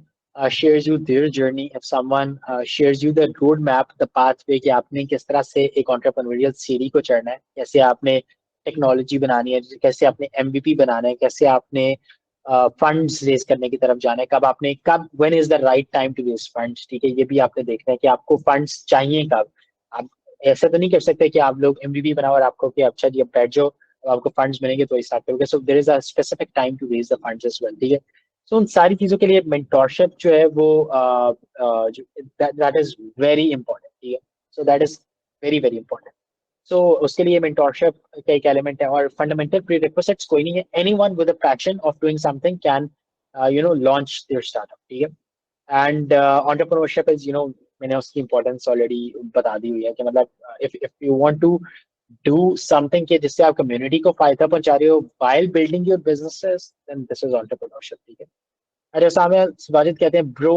shares you their journey, if someone shares you the roadmap, the pathway कि आपने किस तरह से एक entrepreneurial सीढ़ी को चढ़ना है, कैसे आपने टेक्नोलॉजी बनानी है, कैसे आपने MVP बनाना है, कैसे आपने फंड्स रेज करने की तरफ जाना है, कब when is the right time to raise funds. ठीक है. ये भी आपने देखना है कि आपको फंड्स चाहिए कब. आप ऐसा तो नहीं कर सकते कि आप लोग MVP बनाओ और आपको कि अच्छा जी अब बैठ जाओ अब आपको फंड्स मिलेंगे तो स्टार्ट करोगे. So there is a specific time to raise the funds as well. ठीक है. सो उन सारी चीजों के लिए मेंटोरशिप जो है वो दैट इज वेरी इंपॉर्टेंट. ठीक है. So that is very very important. So उसके लिए मेंटोरशिप का एक एलिमेंट है और फंडामेंटल प्रीरिक्विजिट्स कोई नहीं है. Anyone with a passion of doing something can launch their startup. ठीक है. एंड एंटरप्रेन्योरशिप इज मैंने उसकी इंपॉर्टेंस ऑलरेडी बता दी हुई है कि मतलब if you want to do something कि जिससे आप कम्युनिटी को फायदा पहुंचा रहे हो while building your businesses, then this is entrepreneurship. ठीक है. अरे सामने वाजिद कहते हैं bro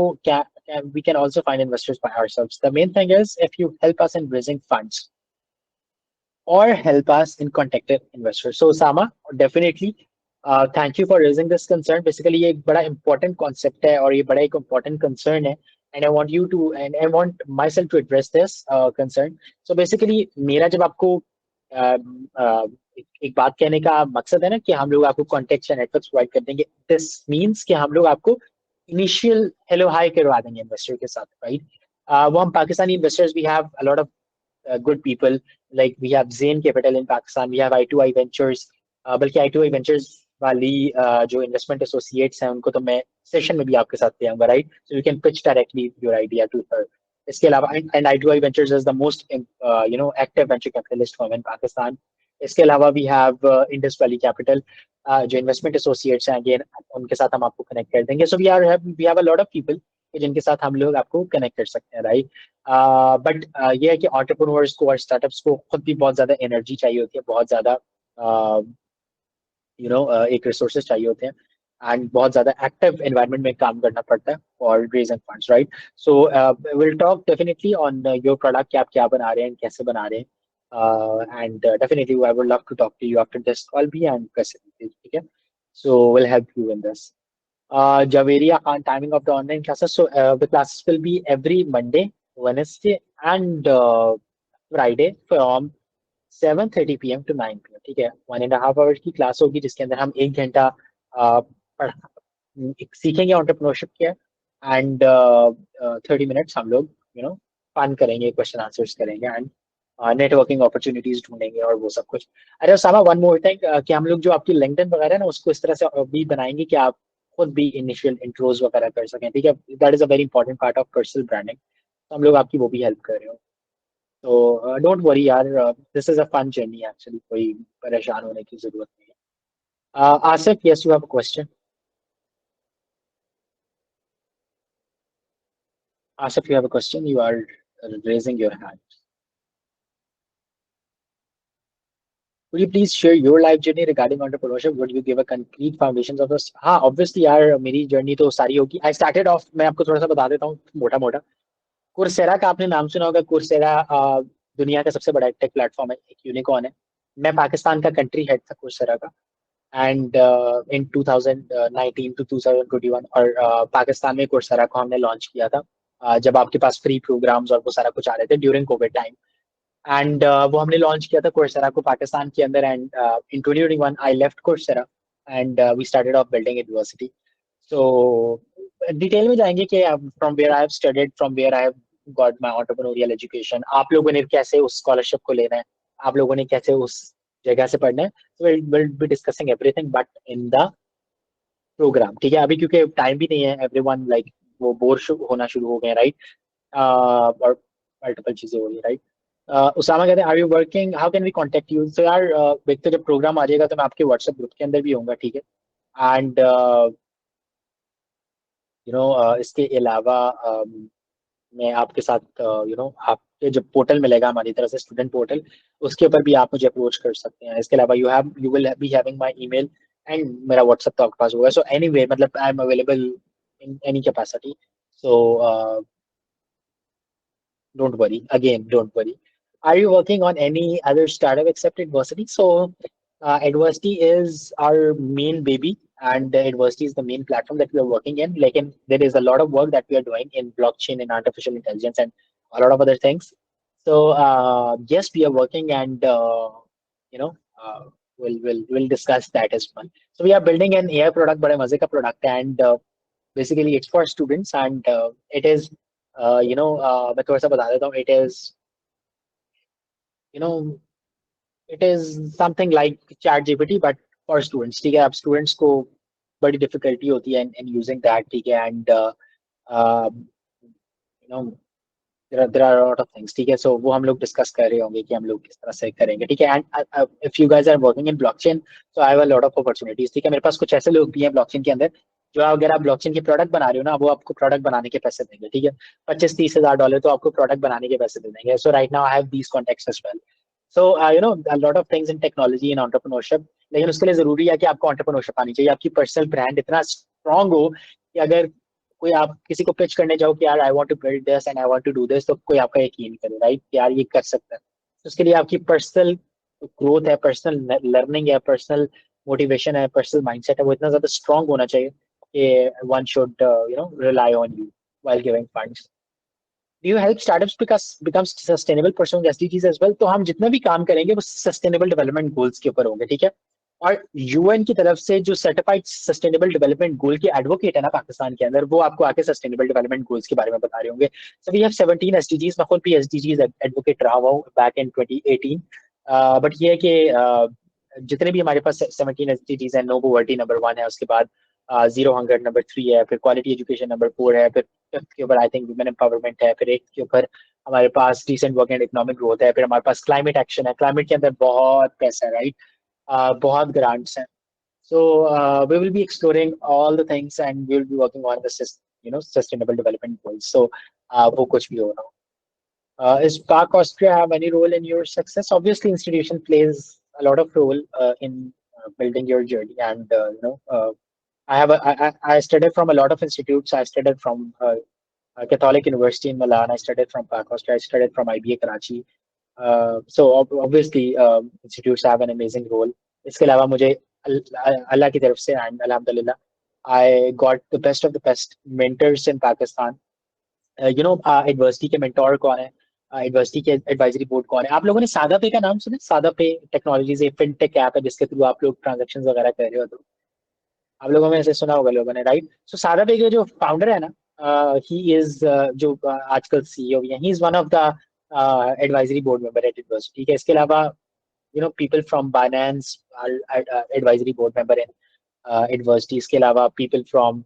we can also find investors by ourselves. The main thing is if you help us in raising funds or help us in contacting investors. So Osama, definitely thank you for raising this concern. Basically ये एक बड़ा important concept है और ये बड़ा एक important concern है and I want you to and I want myself to address this concern. So basically मेरा जब आपको एक बात कहने का मकसद है ना कि हम लोग आपको कॉन्टेक्ट या नेटवर्क प्रोवाइड कर देंगे, दिस मीन्स कि हम लोग आपको इनिशियल हेलो हाई करवा देंगे इन्वेस्टर के साथ. राइट. वो हम Pakistani investors we have a lot of good people. Like we have Zain Capital in Pakistan, we have I2I Ventures. बल्कि I2I Ventures वाली जो इन्वेस्टमेंट एसोसिएट्स हैं उनको तो मैं सेशन में भी आपके साथ ले आऊंगा, right? So you can pitch directly your idea to her. इसके अलावा and I2I Ventures is the most active venture capitalist firm in Pakistan. इसके अलावा we have Indus Valley Capital, जो इन्वेस्टमेंट एसोसिएट्स हैं, अगेन उनके साथ हम आपको कनेक्ट कर देंगे. So we have a lot of people जिनके साथ हम लोग आपको कनेक्ट कर सकते हैं, राइट? बट ये है कि एंटरप्रेन्योर्स को और स्टार्टअप्स को खुद भी बहुत ज्यादा एनर्जी चाहिए होती है, बहुत ज्यादा एक रिसोर्सेज चाहिए होते हैं, एंड बहुत ज्यादा एक्टिव एनवायरनमेंट में काम करना पड़ता है for raising funds, right? So will talk definitely on your product कि आप क्या बना रहे हैं, कैसे बना रहे हैं, and definitely I would love to talk to you after this call भी and facilitate, ठीक है? So we'll help you in this. Javeria Khan, timing of the online classes. So the classes will be every Monday, Wednesday and Friday from 7:30 p.m. to 9 p.m. ठीक है? 1.5 hours की class होगी जिसके अंदर हम 1 घंटा सीखेंगे एंटरप्रेन्योरशिप के, एंड 30 मिनट्स हम लोग फन करेंगे, क्वेश्चन आंसर्स करेंगे, एंड नेटवर्किंग अपॉर्चुनिटीज ढूंढेंगे और वो सब कुछ. अरे उसामा, वन मोर थिंग कि हम लोग जो आपकी लिंक्डइन वगैरह है ना उसको इस तरह से भी बनाएंगे कि आप खुद भी इनिशियल इंट्रोज वगैरह कर सकें, ठीक है? That is a very important part of personal branding. तो हम लोग आपकी वो भी हेल्प कर रहे हो. तो डोंट वरी यार, this is a fun journey actually, कोई परेशान होने की जरूरत नहीं है. Asif, yes you have a question. Asif, you have a question? You are raising your hand. Would you please share your life journey regarding entrepreneurship? Would you give a concrete foundations of this? हाँ, obviously यार मेरी journey तो सारी होगी. I started off, मैं आपको थोड़ा सा बता देता हूँ मोटा मोटा. कोर्सेरा का आपने नाम सुना होगा. कोर्सेरा दुनिया का सबसे बड़ा टेक प्लेटफॉर्म है, एक यूनिकॉर्न है. मैं पाकिस्तान का कंट्री हेड था कोर्सेरा का, एंड इन 2019 to 2021 और पाकिस्तान में कोर्सेरा को हमने लॉन्च किया था जब आपके पास फ्री प्रोग्राम्स और वो सारा कुछ आ रहे थे ड्यूरिंग कोविड टाइम. एंड वो हमने लॉन्च किया था कोर्सेरा को पाकिस्तान के अंदर, and in 2021 I left Coursera and we started off building university. So detail में जाएंगे कि from where I have studied, from where I have got my entrepreneurial education, आप लोगों ने कैसे उस स्कॉलरशिप को लेना है, आप लोगों ने कैसे उस जगह से पढ़ना है. So will be discussing everything but in the programme, ठीक है? अभी क्योंकि टाइम भी नहीं है, एवरीवन लाइक वो बोर होना शुरू हो गए, राइट? और मल्टीपल चीजें हो रही है, राइट? उसामा कहते हैं are you working, how can we contact you? So यार एक तो जब प्रोग्राम आ जाएगा तो मैं आपके व्हाट्सएप ग्रुप के अंदर भी होऊंगा, ठीक है? एंड इसके अलावा मैं आपके साथ आपके जो पोर्टल मिलेगा हमारी तरफ से, स्टूडेंट पोर्टल, उसके ऊपर भी आप मुझे अप्रोच कर सकते हैं. इसके अलावा you will be having my email and मेरा व्हाट्सएप तो आपके पास होगा. सो एनीवे, मतलब I am available in any capacity. So don't worry. Again, don't worry. Are you working on any other startup except Adversity? So Adversity is our main baby, and Adversity is the main platform that we are working in. Like, there is a lot of work that we are doing in blockchain and artificial intelligence and a lot of other things. So yes, we are working, and we'll discuss that as well. So we are building an AI product, but a मजे का product, and basically it's for students, and it is मैं थोड़ा सा बता देता हूँ. It is something like ChatGPT but for students, ठीक है? अब students को बड़ी difficulty होती है in using that, ठीक है? And there are a lot of things, ठीक है? So वो हम लोग discuss कर रहे होंगे कि हम लोग किस तरह से करेंगे, ठीक है? And if you guys are working in blockchain, so I have a lot of opportunities, ठीक है? मेरे पास कुछ ऐसे लोग भी हैं blockchain के अंदर जो अगर आप ब्लॉकचेन की प्रोडक्ट बना रहे हो ना, वो आपको प्रोडक्ट बनाने के पैसे देंगे, ठीक है? $25-30 तो आपको प्रोडक्ट बनाने के पैसे दे देंगे. So right now I have these contacts as well. So a lot of things in technology and entrepreneurship, लेकिन उसके लिए जरूरी है कि आपको entrepreneurship आनी चाहिए. आपकी पर्सनल ब्रांड इतना स्ट्रांग हो कि अगर कोई आप किसी को पिच करने जाओ कि यार I want to build this and I want to do this, तो कोई आपका यकीन करे, राइट? यार ये कर सकता है. तो उसके लिए आपकी पर्सनल ग्रोथ है, पर्सनल लर्निंग है, पर्सनल मोटिवेशन है, पर्सनल माइंडसेट है, वो इतना ज्यादा स्ट्रांग होना चाहिए one should rely on you while giving funds. Do you help startups become sustainable, pursuing SDGs as well? तो हम जितना भी काम करेंगे वो सस्टेनेबल डेवलपमेंट गोल्स के ऊपर होंगे, ठीक है? और यूएन की तरफ से जो सर्टिफाइड सस्टेनेबल डेवलपमेंट गोल के एडवोकेट है ना पाकिस्तान के अंदर, वो आपको आके सस्टेनेबल डेवलपमेंट गोल्स के बारे में बता रहे होंगे. So we have 17 SDGs. मैं खुद भी एसडीजीज एडवोकेट रहा हुआ हूँ बैक इन 2018. बट ये है कि जितने भी हमारे पास 17 एसडीजीज है, नो पॉवर्टी नंबर 1 है, उसके बाद जीरो हंगर नंबर 3 है, फिर क्वालिटी एजुकेशन नंबर 4 है, फिर 5th के ऊपर आई थिंक वुमेन एम्पावरमेंट है, फिर 8th के ऊपर हमारे पास decent work and economic growth है, फिर हमारे पास क्लाइमेट एक्शन है. क्लाइमेट के अंदर बहुत पैसा है, राइट. बहुत ग्रांट्स हैं. So we will be exploring all the things and we will be working on the sustainable development goals. So वो कुछ भी हो रहा हो. Is Park Austria have any role in your success? Obviously, institution plays a lot of role in building your journey. And I studied from a lot of institutes. I studied from Catholic University in Milan. I studied from Park Austria. I studied from IBA Karachi. So obviously institutes have an amazing role. इसके अलावा मुझे अल्लाह की तरफ से and अल्हम्दुलिल्लाह I got the best of the best mentors in Pakistan. University के mentor कौन है, यूनिवर्सिटी के एडवाइजरी बोर्ड कौन है. आप लोगों ने सादा पे का नाम सुना? सादा पे टेक्नोलॉजीज एक फिनटेक ऐप है जिसके थ्रू आप लोग ट्रांजेक्शन वगैरह कर रहे हो, तो आप लोगों में ऐसे सुना होगा लोगों ने, राइट. सो सादा पे के जो फाउंडर है ना, ही इज जो आजकल सीईओ है, he is one of the advisory board member eight university. ठीक है. इसके अलावा people from Binance are advisory board member in university. इसके अलावा people from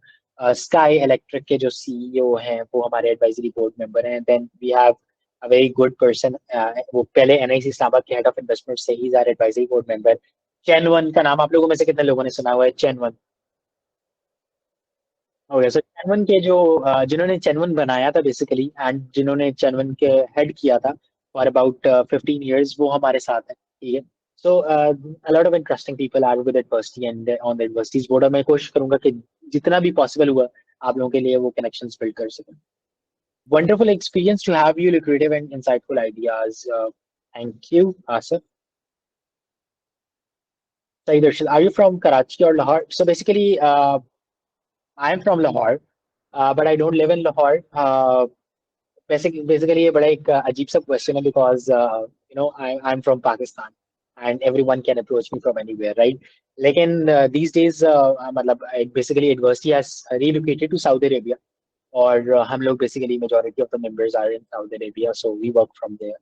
Sky Electric के जो CEO हैं वो हमारे advisory board member हैं. Then we have a very good person, वो पहले NIC इस्लामाबाद के head of investment से, he is our advisory board member. Chenwan का नाम आप लोगों में से कितने लोगों ने सुना हुआ है? Chenwan. ओके. सो चैनवन के जो जिन्होंने चैनवन बनाया था बेसिकली, एंड जिन्होंने चैनवन के हेड किया था फॉर अबाउट 15 years, वो हमारे साथ है. ठीक है. So a lot of interesting people are with university and on the university's board. मैं कोशिश करूंगा कि जितना भी पॉसिबल हुआ आप लोगों के लिए वो कनेक्शंस बिल्ड कर सकें. Wonderful experience to have you, lucrative and insightful ideas. Thank you Asif. सही दर्शन, आर यू फ्रॉम कराची और Lahore? So basically I am from Lahore, but I don't live in Lahore. Basically, ये बड़ा एक अजीब सा question है because I'm from Pakistan and everyone can approach me from anywhere, right? लेकिन these days मतलब basically university has relocated to Saudi Arabia और हम लोग basically majority of the members are in Saudi Arabia, so we work from there.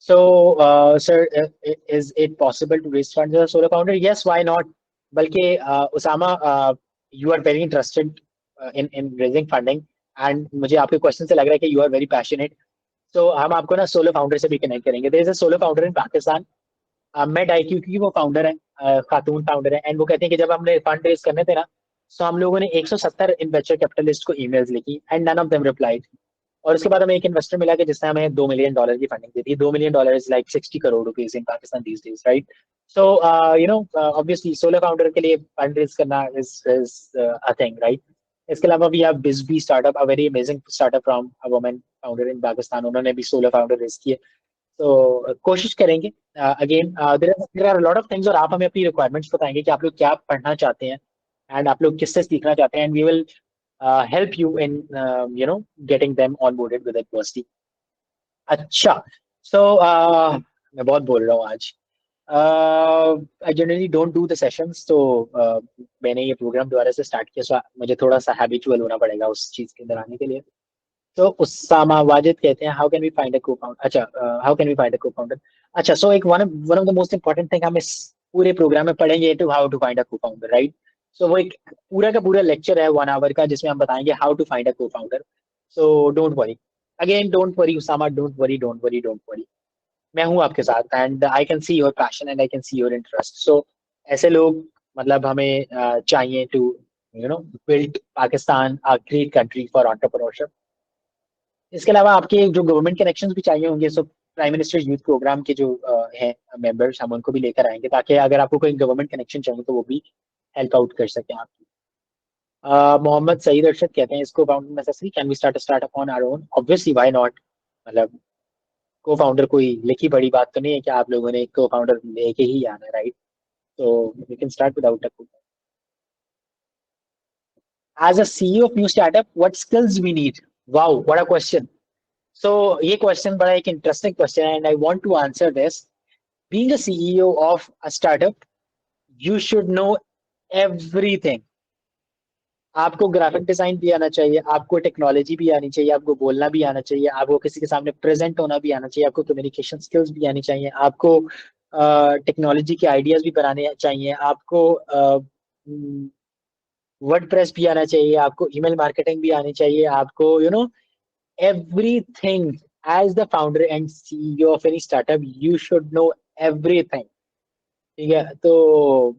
So, sir, is it possible to raise funds as a solo founder? Yes, why not? बल्कि Usama, you are very interested in raising funding, and मुझे आपके question से लग रहा है कि you are very passionate. So हम आपको ना सोलो फाउंडर से भी कनेक्ट करेंगे. There is a solo founder in Pakistan. Made IQ की वो फाउंडर है, खातून फाउंडर है, एंड वो कहते हैं कि जब हमने फंड रेज करने थे ना, तो हम लोगों ने 170 इन्वेस्टर कैपिटलिस्ट को ईमेल्स लिखी and none of them replied. और उसके बाद हमें एक इन्वेस्टर मिला कि जिसने हमें $2 million की फंडिंग दी थी. $2 million is like 60 crore rupees in Pakistan these days, right. So obviously solo founder के लिए फंड रेज करना इज अ थिंग, राइट. इसके अलावा we have Bizbee startup, a very amazing startup from a woman founder in Pakistan. उन्होंने भी solo founder raise किए. तो कोशिश करेंगे. Again there are lot of things, और आप हमें अपनी रिक्वायरमेंट्स बताएंगे कि आप लोग क्या पढ़ना चाहते हैं एंड आप लोग किससे सीखना चाहते हैं, and we will help you in getting them onboarded with university. अच्छा. So मैं बहुत बोल रहा हूँ आज. I generally don't do the sessions, तो मैंने ये प्रोग्राम दोबारा से स्टार्ट किया, so मुझे थोड़ा सा हैबिचुअल होना पड़ेगा उस चीज के अंदर आने के लिए. तो उस्सामा वाजिद कहते हैं how can we find a co-founder. अच्छा, how can we find a co-founder. अच्छा, सो एक one of the most important thing हम इस पूरे प्रोग्राम में पढ़ेंगे to how to find a co-founder, right. So वो एक पूरा का पूरा लेक्चर है 1 hour का, जिसमें हम बताएंगे how to find a co-founder. So don't worry, again don't worry Usama, don't worry, don't worry, don't worry. मैं हूँ आपके साथ, and I can see your passion and I can see your interest. So ऐसे लोग मतलब हमें चाहिए to build Pakistan a great country for entrepreneurship. इसके अलावा आपके जो गवर्नमेंट कनेक्शंस भी चाहिए होंगे, so prime minister youth programme के जो हैं मेंबर्स, हम उनको भी लेकर आएंगे ताकि अगर आपको कोई गवर्नमेंट कनेक्शन चाहिए तो वो भी हेल्प आउट कर सकें आपकी. मोहम्मद सईद अरशद कहते हैं इसको founder necessary, can we start a startup on our own? Obviously, why not. मतलब को फाउंडर कोई लिखी बड़ी बात तो नहीं है कि आप लोगों ने को फाउंडर लेके ही आना है, राइट. तो we can start without a co. As a CEO of new startup, what skills we need? Wow, what a question. So ये question बड़ा एक interesting question है, and I want to answer this. Being a CEO of a startup, you should know everything. आपको graphic design भी आना चाहिए, आपको technology भी आनी चाहिए, आपको बोलना भी आना चाहिए, आपको किसी के सामने प्रेजेंट होना भी आना चाहिए, आपको कम्युनिकेशन स्किल्स भी आनी चाहिए, आपको टेक्नोलॉजी के आइडियाज भी बनाने चाहिए, आपको वर्डप्रेस भी आना चाहिए, आपको ईमेल मार्केटिंग भी आनी चाहिए, आपको everything. As the founder and CEO of any startup, you should know everything. ठीक है, तो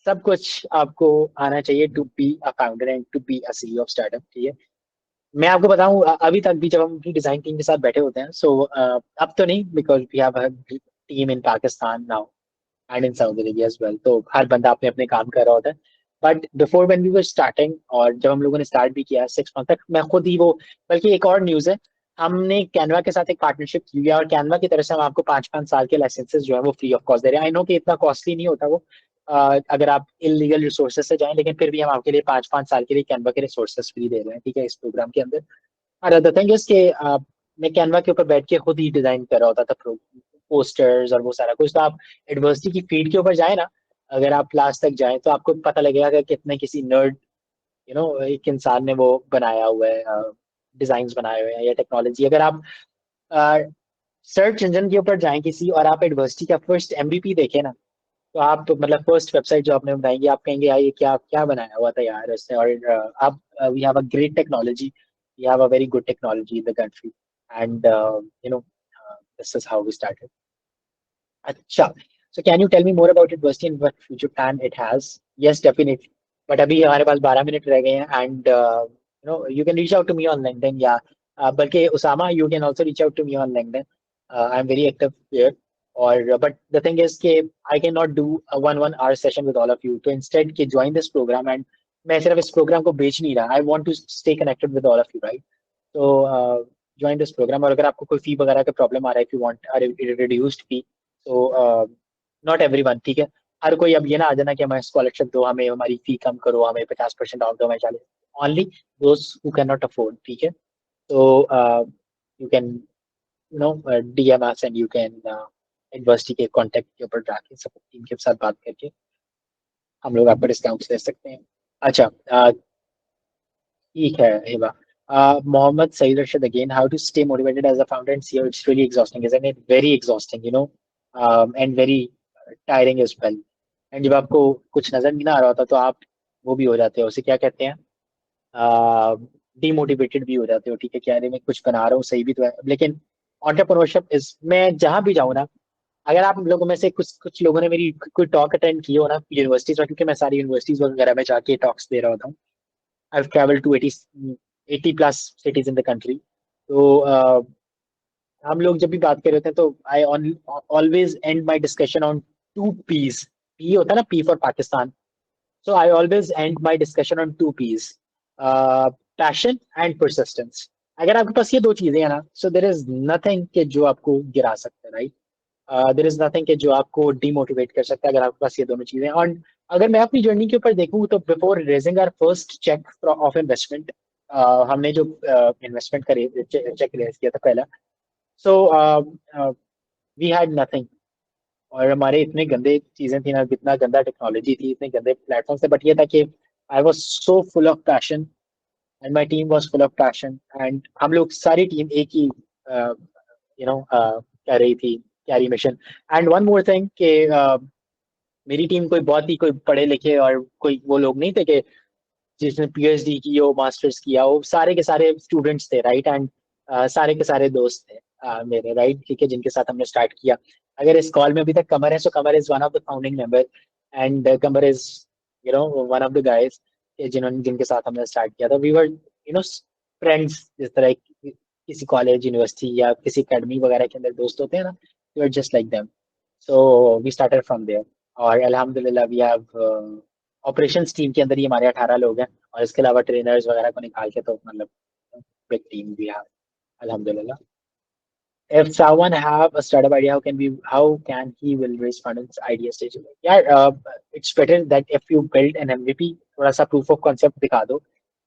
सब कुछ आपको आना चाहिए to be a founder and to be a CEO of startup. ठीक है, मैं आपको बताऊं अभी तक भी जब हम अपनी डिजाइन टीम के साथ बैठे होते हैं, सो अब तो नहीं, because we have a team in Pakistan now and in Saudi Arabia as well, तो हर बंदा अपने अपने काम कर रहा होता है। But before when we were starting, और जब हम लोगों ने स्टार्ट भी किया 6 मंथ तक, मैं खुद ही वो, बल्कि एक और न्यूज़ है, हमने कैनवा के साथ एक पार्टनरशिप की है और कैनवा की तरफ से हम आपको 5-5 साल के लाइसेंसेस जो है वो फ्री ऑफ कॉस्ट दे रहे हैं। आई नो कि इतना कॉस्टली नहीं होता वो, अगर आप इलीगल रिसोर्सेज से जाएं, लेकिन फिर भी हम आपके लिए 5-5 साल के लिए कैनवा के रिसोर्सेज फ्री दे रहे हैं, ठीक है, इस प्रोग्राम के अंदर। और द थिंग इज कि मैं कैनवा के ऊपर बैठ के खुद ही डिजाइन कर रहा होता था पोस्टर्स और वो सारा कुछ। तो आप एडवर्सिटी की फीड के ऊपर जाए ना, अगर आप क्लास तक जाएं, तो आपको पता लगेगा कि कितने किसी नर्ड एक इंसान ने वो बनाया हुआ है, डिजाइन बनाए हुए हैं या टेक्नोलॉजी। अगर आप सर्च इंजन के ऊपर जाएं किसी, और आप एडवर्सिटी का फर्स्ट एमवीपी देखें ना, तो आप मतलब फर्स्ट वेबसाइट जो आपने बनाएंगे, आप कहेंगे यार ये क्या क्या बनाया हुआ था यार इसने। और आप we have a great technology, we have a very good technology in the country, and this is how we started. अच्छा, so can you tell me more about university and what future plan it has? Yes, definitely. But अभी हमारे पास 12 minute रह गए हैं, and you can reach out to me on LinkedIn, या बल्कि Usama, you can also reach out to me on LinkedIn. I'm very active here. और but the thing is कि I cannot do a 1 hour session with all of you. तो instead कि join this program, and मैं सिर्फ इस programme को बेच नहीं रहा, I want to stay connected with all of you, right? So join this program, और अगर आपको कोई फी वगैरह का प्रॉब्लम आ रहा है, if you want a reduced fee, तो नॉट एवरीवन, ठीक है, हर कोई अब ये ना आ जाना कि हमें स्कॉलरशिप दो, हमें हमारी फी कम करो, हमें 50% ऑफ दो, हमें 40, only those who can not afford. ठीक है, तो you can DM us, and you can university के कांटेक्ट के ऊपर जाके सपोर्ट टीम के साथ बात करके हम लोग आपको डिस्काउंट्स दे सकते हैं। अच्छा, ठीक है Hiba. Mohammed Saeed Rashid again. How to stay motivated as a founder and CEO? It's really exhausting, isn't it? Very exhausting, and very tiring as well. And जब आपको कुछ नजर नहीं ना आ रहा होता, तो आप वो भी हो जाते हो, उसे क्या कहते हैं, डिमोटिवेटेड भी हो जाते हो। ठीक है, क्या मैं कुछ बना रहा हूँ सही भी तो है, लेकिन एंटरप्रेन्योरशिप इज, मैं जहां भी जाऊँ ना, अगर आप लोगों में से कुछ कुछ लोगों ने मेरी कोई टॉक अटेंड की हो ना यूनिवर्सिटीज में, क्योंकि मैं सारी यूनिवर्सिटीज वगैरह में जाके टॉक्स दे रहा होता हूँ। I've traveled to 80 plus cities in the country. तो हम लोग जब भी बात कर रहे होते हैं, तो I always end my discussion on 2 P's. P होता है ना, P for Pakistan. So I always end my discussion on 2 P's. Passion and persistence. अगर आपके पास ये दो चीजें हैं ना, so there is nothing कि जो आपको गिरा सकता है, right? देयर इज नथिंग कि जो आपको डिमोटिवेट कर सकता है, अगर आपके पास ये दोनों चीजें। और अगर मैं अपनी जर्नी के ऊपर देखूं, तो before raising our first cheque of investment, हमने जो इन्वेस्टमेंट का चेक रेज किया था पहला, सो वी हैड नथिंग, और हमारे इतने गंदे चीजें थी ना, इतना गंदा टेक्नोलॉजी थी, इतने गंदे प्लेटफॉर्म थे, बट ये था कि I was so full of passion and my team was full of passion, and हम लोग सारी टीम एक ही कर रही थी, carry mission. And one more thing कि मेरी टीम कोई बहुत ही कोई पढ़े लिखे और कोई वो लोग नहीं थे कि जिसने पीएचडी की हो, मास्टर्स किया हो, सारे के सारे स्टूडेंट्स थे, राइट? एंड सारे के सारे दोस्त थे मेरे, राइट? ठीक है, जिनके साथ हमने स्टार्ट किया। अगर इस कॉल में अभी तक कमर है, so Qamar is one of the founding member, and Qamar is one of the guys जिन्होंने जिनके साथ हमने स्टार्ट किया था। वी वर फ्रेंड्स, जिस तरह किसी कॉलेज, यूनिवर्सिटी या किसी अकेडमी वगैरह के अंदर दोस्त होते हैं ना, we are just like them. So we started from there, और अल्हम्दुलिल्लाह वी हैव ऑपरेशंस टीम के अंदर ही हमारे 18 लोग हैं, और इसके अलावा ट्रेनर्स वगैरह को निकाल के, तो मतलब बिग टीम भी है अल्हम्दुलिल्लाह। If someone have a startup idea, how can he will raise funds idea stage? Yeah, it's better that if you build an MVP, थोड़ा सा proof of concept दिखा दो,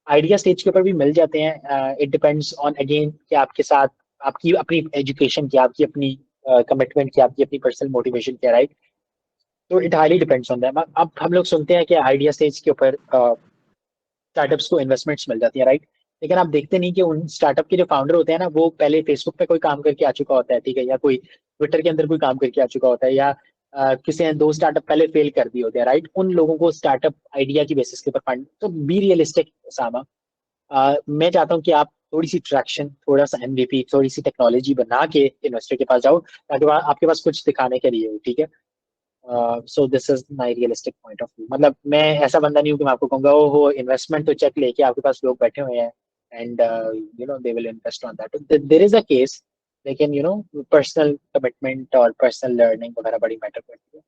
आइडिया स्टेज के ऊपर भी मिल जाते हैं। इट डिपेंड्स ऑन अगेन कि आपके साथ आपकी अपनी एजुकेशन की, आपकी अपनी कमिटमेंट की, आपकी अपनी पर्सनल मोटिवेशन क्या, राइट? तो it highly depends on them. अब हम लोग सुनते हैं कि आइडिया स्टेज के ऊपर स्टार्टअप्स को इन्वेस्टमेंट्स मिल जाती है, राइट? लेकिन आप देखते नहीं कि उन स्टार्टअप के जो फाउंडर होते हैं ना, वो पहले फेसबुक पे कोई काम करके आ चुका होता है, ठीक है, या कोई ट्विटर के अंदर कोई काम करके आ चुका होता है, या किसी ने 2 स्टार्टअप पहले फेल कर दिए होते हैं, राइट? उन लोगों को स्टार्टअप आइडिया की बेसिस के ऊपर फंड, तो बी रियलिस्टिक सामा। मैं चाहता हूँ कि आप थोड़ी सी ट्रैक्शन, थोड़ा सा एमवीपी, थोड़ी सी टेक्नोलॉजी बना के इन्वेस्टर के पास जाओ, ताकि आपके पास कुछ दिखाने के लिए हो, ठीक है? सो this is my realistic point of view. मतलब मैं ऐसा बंदा नहीं हूँ कि मैं आपको कहूंगा ओ हो इन्वेस्टमेंट तो चेक लेके आपके पास लोग बैठे हुए हैं and you know they will invest on that, there is a case, लेकिन यू नो पर्सनल कमिटमेंट और पर्सनल लर्निंग वगैरह बड़ी मैटर करती है।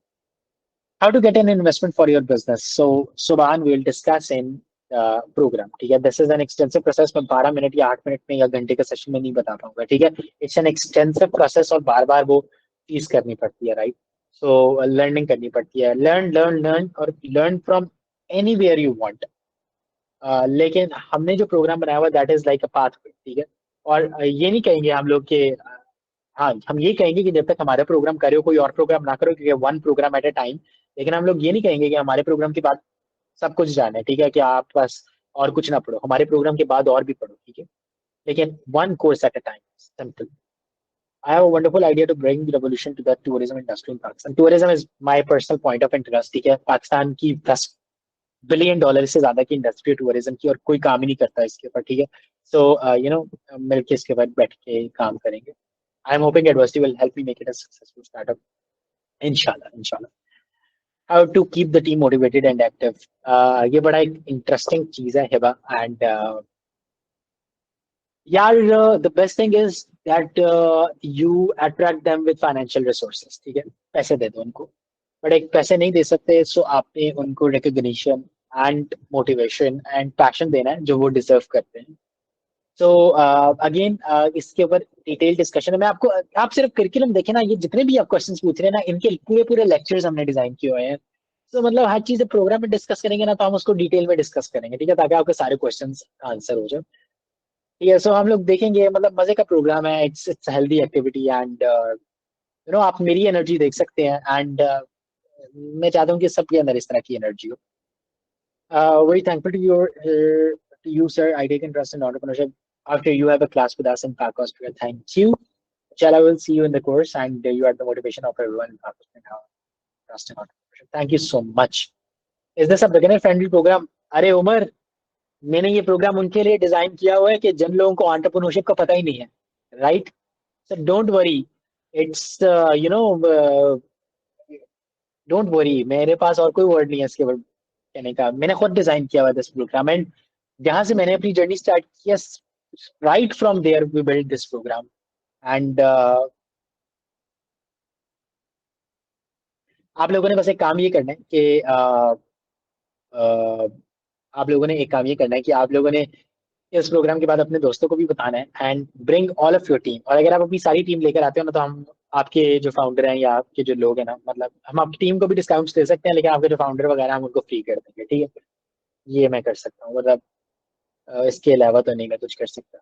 How to get an investment for your business, so Subhan we will discuss in programme, ठीक है? This is an extensive process. मैं 12 minute या 8 मिनट में या घंटे के सेशन में नहीं बता पाऊंगा, ठीक है? इट्स एन एक्सटेंसिव प्रोसेस और बार बार वो चीज करनी पड़ती है, राइट? सो लर्निंग करनी पड़ती है, लर्न लर्न लर्न और learn from anywhere you want. लेकिन हमने जो प्रोग्राम बनाया हुआ that is like a path, ठीक है? और ये नहीं कहेंगे हम लोग कि हाँ, हम ये कहेंगे कि जब तक हमारा प्रोग्राम करो कोई और प्रोग्राम ना करो, क्योंकि one programme at a time. लेकिन हम लोग ये नहीं कहेंगे कि हमारे प्रोग्राम के बाद सब कुछ जाना है, ठीक है, कि आप बस और कुछ ना पढ़ो, हमारे प्रोग्राम के बाद और भी पढ़ो, ठीक है? लेकिन one course at a time, simple. I have a wonderful idea to bring revolution to the tourism industry in Pakistan. Tourism is my personal point of interest, ठीक है? पाकिस्तान की $10 बिलियन से ज्यादा की इंडस्ट्री टूरिज्म की, और कोई काम ही नहीं करता इसके ऊपर, ठीक है? सो यू नो मिलके इसके ऊपर बैठ के काम करेंगे। I am hoping adversity will help me make it a successful startup, इंशाल्लाह इंशाल्लाह। How to keep the team motivated and active, ये बड़ा एक इंटरेस्टिंग चीज है हिबा, एंड यार the best thing is that you attract them with financial resources, ठीक है? पैसे दे दो उनको, बट एक पैसे नहीं दे सकते, सो आपने उनको recognition and motivation and passion देना है जो वो डिजर्व करते हैं। सो अगेन इसके ऊपर डिटेल डिस्कशन है। मैं आपको, आप सिर्फ करिकुलम देखें ना, ये जितने भी आप क्वेश्चंस पूछ रहे हैं ना, इनके पूरे पूरे लेक्चर्स हमने डिजाइन किए हुए हैं। तो मतलब हर चीज प्रोग्राम में डिस्कस करेंगे ना, तो हम उसको डिटेल में डिस्कस करेंगे, ठीक है, ताकि आपके सारे क्वेश्चंस आंसर हो जाए, ठीक है? सो हम लोग देखेंगे, मतलब मजे का प्रोग्राम है, it's healthy activity, and you no आप मेरी एनर्जी देख सकते हैं, एंड मैं चाहता हूँ कि सबके अंदर इस तरह की एनर्जी हो। Very thankful to you, sir. I take interest in entrepreneurship after you have a class with us in Pack Austria. Thank you. Chala will see you in the course, and you are the motivation of everyone in Pack Austria now. Trust in entrepreneurship. Thank you so much. Is this a beginner friendly program? अरे उमर, मैंने ये programme उनके लिए design किया हुआ है कि जिन लोगों को एंटरप्रेन्योरशिप का पता ही नहीं है, राइट? सो don't worry, it's you know don't worry, मेरे पास और कोई वर्ड नहीं है इसके कहने का। मैंने खुद डिजाइन किया हुआ दिस प्रोग्राम, एंड जहां से मैंने अपनी जर्नी स्टार्ट किया, right from there we build this programme. And आप लोगों ने बस एक काम ये करना है कि आप लोगों ने एक काम ये करना है कि आप लोगों ने इस प्रोग्राम के बाद अपने दोस्तों को भी बताना है, and bring all of your team. और अगर आप अपनी सारी टीम लेकर आते हो ना, तो हम आपके जो फाउंडर हैं या आपके जो लोग हैं ना, मतलब हम आपकी टीम को भी डिस्काउंट्स दे सकते हैं, लेकिन आपके जो फाउंडर वगैरह हम उनको फ्री कर देंगे, ठीक है? ये मैं कर सकता हूँ, मतलब इसके अलावा तो नहीं मैं कुछ कर सकता।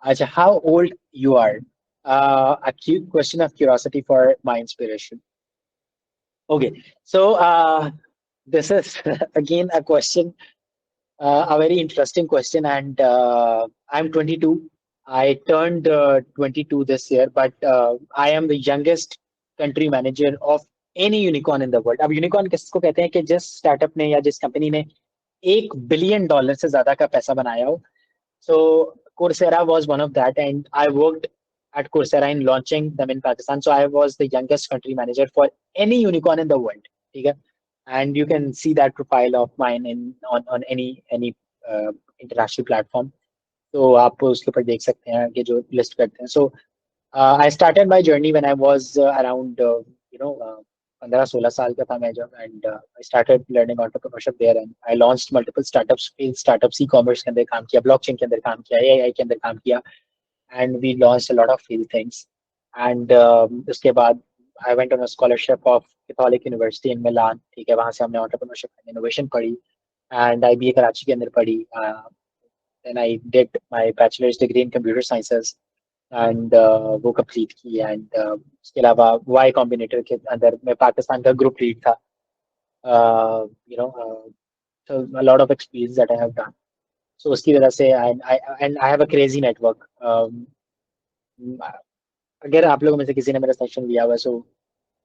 अच्छा, how old you are, a cute question of curiosity for my inspiration. Okay, so this is again a question, a very interesting question, and I'm 22. I turned 22 this year, but I am the youngest country manager of any unicorn in the world. अब unicorn किसको कहते हैं कि जिस startup ने या जिस company ने $1 बिलियन से ज्यादा का पैसा बनाया हो। So Coursera was one of that, and I worked at Coursera in launching them in Pakistan. So I was the youngest country manager for any unicorn in the world. Okay? And you can see that profile of mine on any international platform. So आप उसके ऊपर देख सकते हैं कि जो list करते हैं. So I started my journey when I was around 15-16 साल का था मैं जब, and I started learning entrepreneurship there, and I launched multiple startups, failed startups, e-commerce के अंदर काम किया, blockchain के अंदर काम किया, AI के अंदर काम किया, and we launched a lot of failed things. And उसके बाद I went on a scholarship of Catholic University in Milan, ठीक है? वहाँ से हमने entrepreneurship and innovation पढ़ी, and IBA कराची के अंदर पढ़ी, then I did my bachelor's degree in computer sciences, and वो कंप्लीट की एंड उसके अलावा वाई कॉम्बिनेटर के अंदर मैं पाकिस्तान का ग्रुप लीड था. You know so a lot of experience that I have done. So उसकी वजह से and I have a crazy network. अगर आप लोगों में से किसी ने मेरा सेशन लिया हुआ है, सो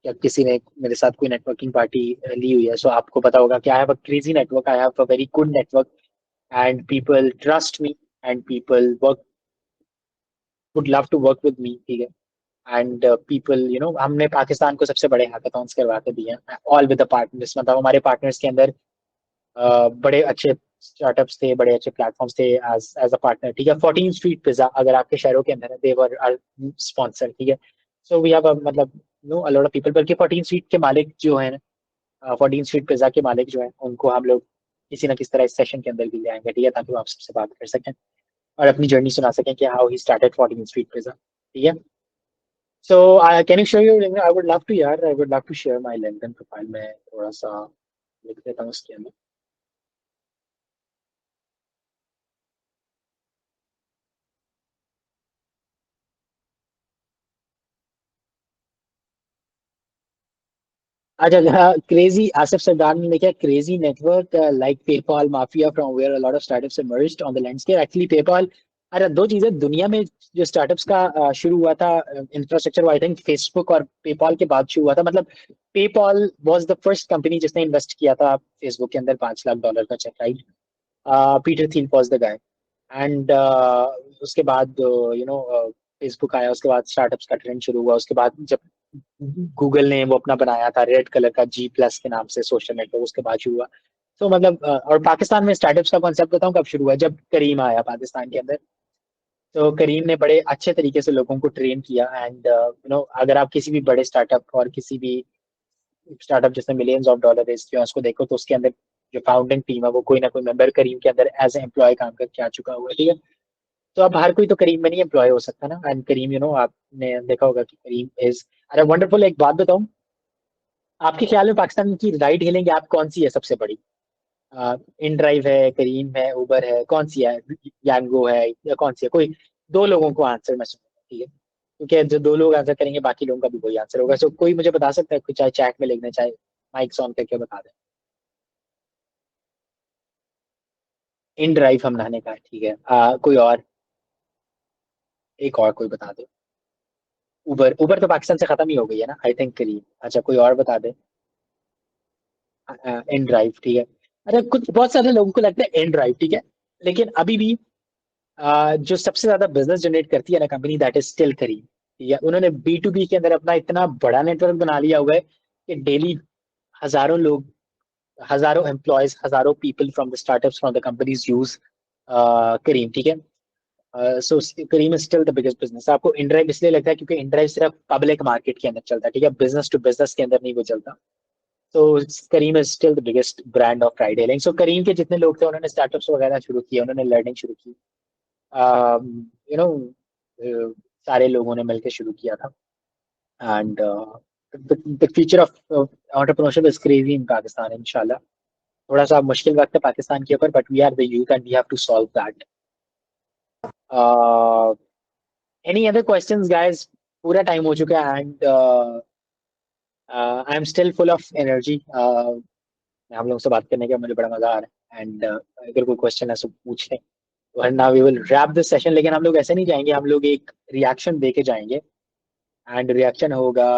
या किसी ने मेरे साथ कोई नेटवर्किंग पार्टी ली हुई है, सो आपको पता होगा कि I have a crazy network, I have a very good network and people trust me and people work would love to work with me. ठीक है. एंड पीपल हमने पाकिस्तान को सबसे बड़े हैकाथॉन्स करवा के दिए हैं ऑल विद द पार्टनर्स. मतलब हमारे पार्टनर्स के अंदर बड़े अच्छे स्टार्टअप्स थे, बड़े अच्छे प्लेटफॉर्म्स थे एज अ पार्टनर. ठीक है. 14 स्ट्रीट पिज्जा अगर आपके शहरों के अंदर है, दे वर आवर स्पॉन्सर. ठीक है. सो वी हैव मतलब know a lot of people. बल्कि 14 स्ट्रीट के मालिक जो है, 14 स्ट्रीट पिज्जा के मालिक जो है, उनको हम लोग किसी ना किसी तरह इस सेशन के अंदर भी ले आएंगे. ठीक है. ताकि वो आप सबसे बात कर सकें और अपनी जर्नी सुना सकें कि how he started 14 street pizza. ठीक है. So can you share your LinkedIn? I would love to यार, I would love to share my LinkedIn profile में थोड़ा सा लिख देता हूँ उसके अंदर. अच्छा, क्रेजी आसिफ सरदार ने लिखा crazy network like PayPal mafia from where a lot of startups emerged on the landscape. Actually PayPal, अरे दो चीजें दुनिया में जो स्टार्टअप्स का शुरू हुआ था इंफ्रास्ट्रक्चर, आई थिंक फेसबुक और पेपाल के बाद शुरू हुआ था. मतलब PayPal was the first company जिसने इन्वेस्ट किया था फेसबुक के अंदर $5 लाख का cheque, right. Peter Thiel was the guy. And उसके बाद फेसबुक आया, उसके बाद स्टार्टअप्स का ट्रेंड शुरू हुआ. उसके बाद जब गूगल ने वो अपना बनाया था रेड कलर का G+ के नाम से सोशल नेटवर्क, उसके बाद शुरू हुआ. तो मतलब और पाकिस्तान में स्टार्टअप्स का कॉन्सेप्ट बताऊं कब शुरू हुआ? जब करीम आया पाकिस्तान के अंदर. तो करीम ने बड़े अच्छे तरीके से लोगों को ट्रेन किया. एंड अगर आप किसी भी बड़े स्टार्टअप और किसी भी स्टार्टअप जिसने मिलियंस ऑफ डॉलर रेज किया उसको देखो, तो उसके अंदर जो फाउंडिंग टीम है वो कोई ना कोई मेंबर करीम के अंदर एज ए एम्प्लॉय काम करके आ चुका हुआ है. ठीक है. तो अब हर कोई तो करीम में नहीं एम्प्लॉय हो सकता ना. एंड करीम आपने देखा होगा कि करीम इज अरे वंडरफुल. एक बात बताऊं, आपके ख्याल में पाकिस्तान की राइड हेलिंग ऐप कौन सी है सबसे बड़ी? इन ड्राइव है, करीम है, उबर है, कौन सी है? यांगो है या कौन सी है? कोई दो लोगों को आंसर मैं सुनूंगा. ठीक है. क्योंकि जो दो लोग आंसर करेंगे बाकी लोगों का भी वही आंसर होगा. सो कोई मुझे बता सकता है, कोई चाहे चैट में लिखना, चाहे माइक ऑन करके बता दे. इन ड्राइव हम नहाने का है. ठीक है. कोई और, एक और कोई बता दे. उबर, उबर तो पाकिस्तान से खत्म ही हो गई है ना आई थिंक करीम. अच्छा कोई और बता दे. In drive. ठीक है. अरे कुछ बहुत सारे लोगों को लगता है इन ड्राइव. ठीक है. लेकिन अभी भी जो सबसे ज्यादा बिजनेस जनरेट करती है ना कंपनी, दैट इज स्टिल करीम. ठीक है. उन्होंने B2B के अंदर अपना इतना बड़ा नेटवर्क बना लिया हुआ है कि डेली हजारों लोग, हजारों एम्प्लॉयज, हजारों people from the startups from the companies use Careem. ठीक है. So Careem is still the biggest business. आपको इनड्राइव इसलिए लगता है क्योंकि इनड्राइव सिर्फ पब्लिक मार्केट के अंदर चलता है. ठीक है. बिजनेस टू बिजनेस के अंदर नहीं वो चलता. तो Careem is still the biggest brand of ride hailing. So Careem के जितने लोग थे उन्होंने स्टार्टअप्स वगैरह शुरू किए, उन्होंने लर्निंग शुरू की. यू नो सारे लोगों ने मिलकर शुरू किया था. And the future of entrepreneurship is crazy in Pakistan. इंशाल्लाह थोड़ा सा मुश्किल वक्त है पाकिस्तान के ऊपर, but we are the youth and we have to solve that. Any other questions guys? पूरा टाइम हो चुका है and I am still full of energy. हम लोगों से बात करने का मुझे बड़ा मजा आ रहा है. एंड अगर कोई क्वेश्चन है तो पूछ लें, वरना we will wrap this session. लेकिन हम लोग ऐसे नहीं जाएंगे, हम लोग एक रिएक्शन दे के जाएंगे. एंड रिएक्शन होगा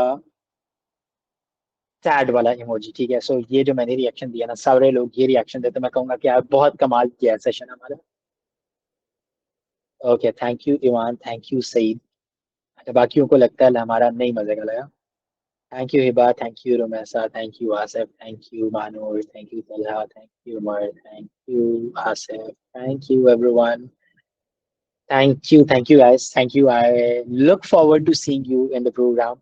सैड वाला इमोजी. ठीक है. सो ये जो मैंने रिएक्शन दिया ना, सारे लोग ये रिएक्शन देते, मैं कहूंगा कि यार बहुत कमाल किया है सेशन हमारा. Okay, thank you Ivan, thank you Saeed. अच्छा, बाकियों को लगता है हमारा नहीं मजे का लगा. Thank you Hiba, thank you Romesa, thank you Asif, thank you Manoor, thank you Talha, thank you Umar, thank you Asif, thank you everyone. Thank you guys. Thank you. I look forward to seeing you in the program.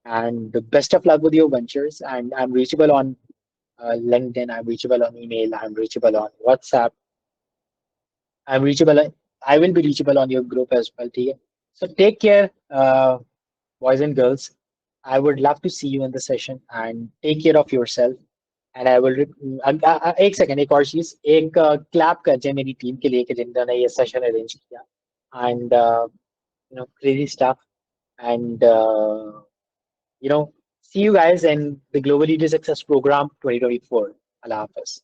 And the best of luck with your ventures. And I'm reachable on LinkedIn. I'm reachable on email. I'm reachable on WhatsApp. I'm reachable. I will be reachable on your group as well. ठीक है? So take care, boys and girls. I would love to see you in the session and take care of yourself. And I will. एक second, एक और चीज, एक clap कर जाए मेरी टीम के लिए कि जिन्होंने ये सेशन अरेंज किया. And crazy stuff. And see you guys in the Global Leader Success Program 2024. Allah Hafiz.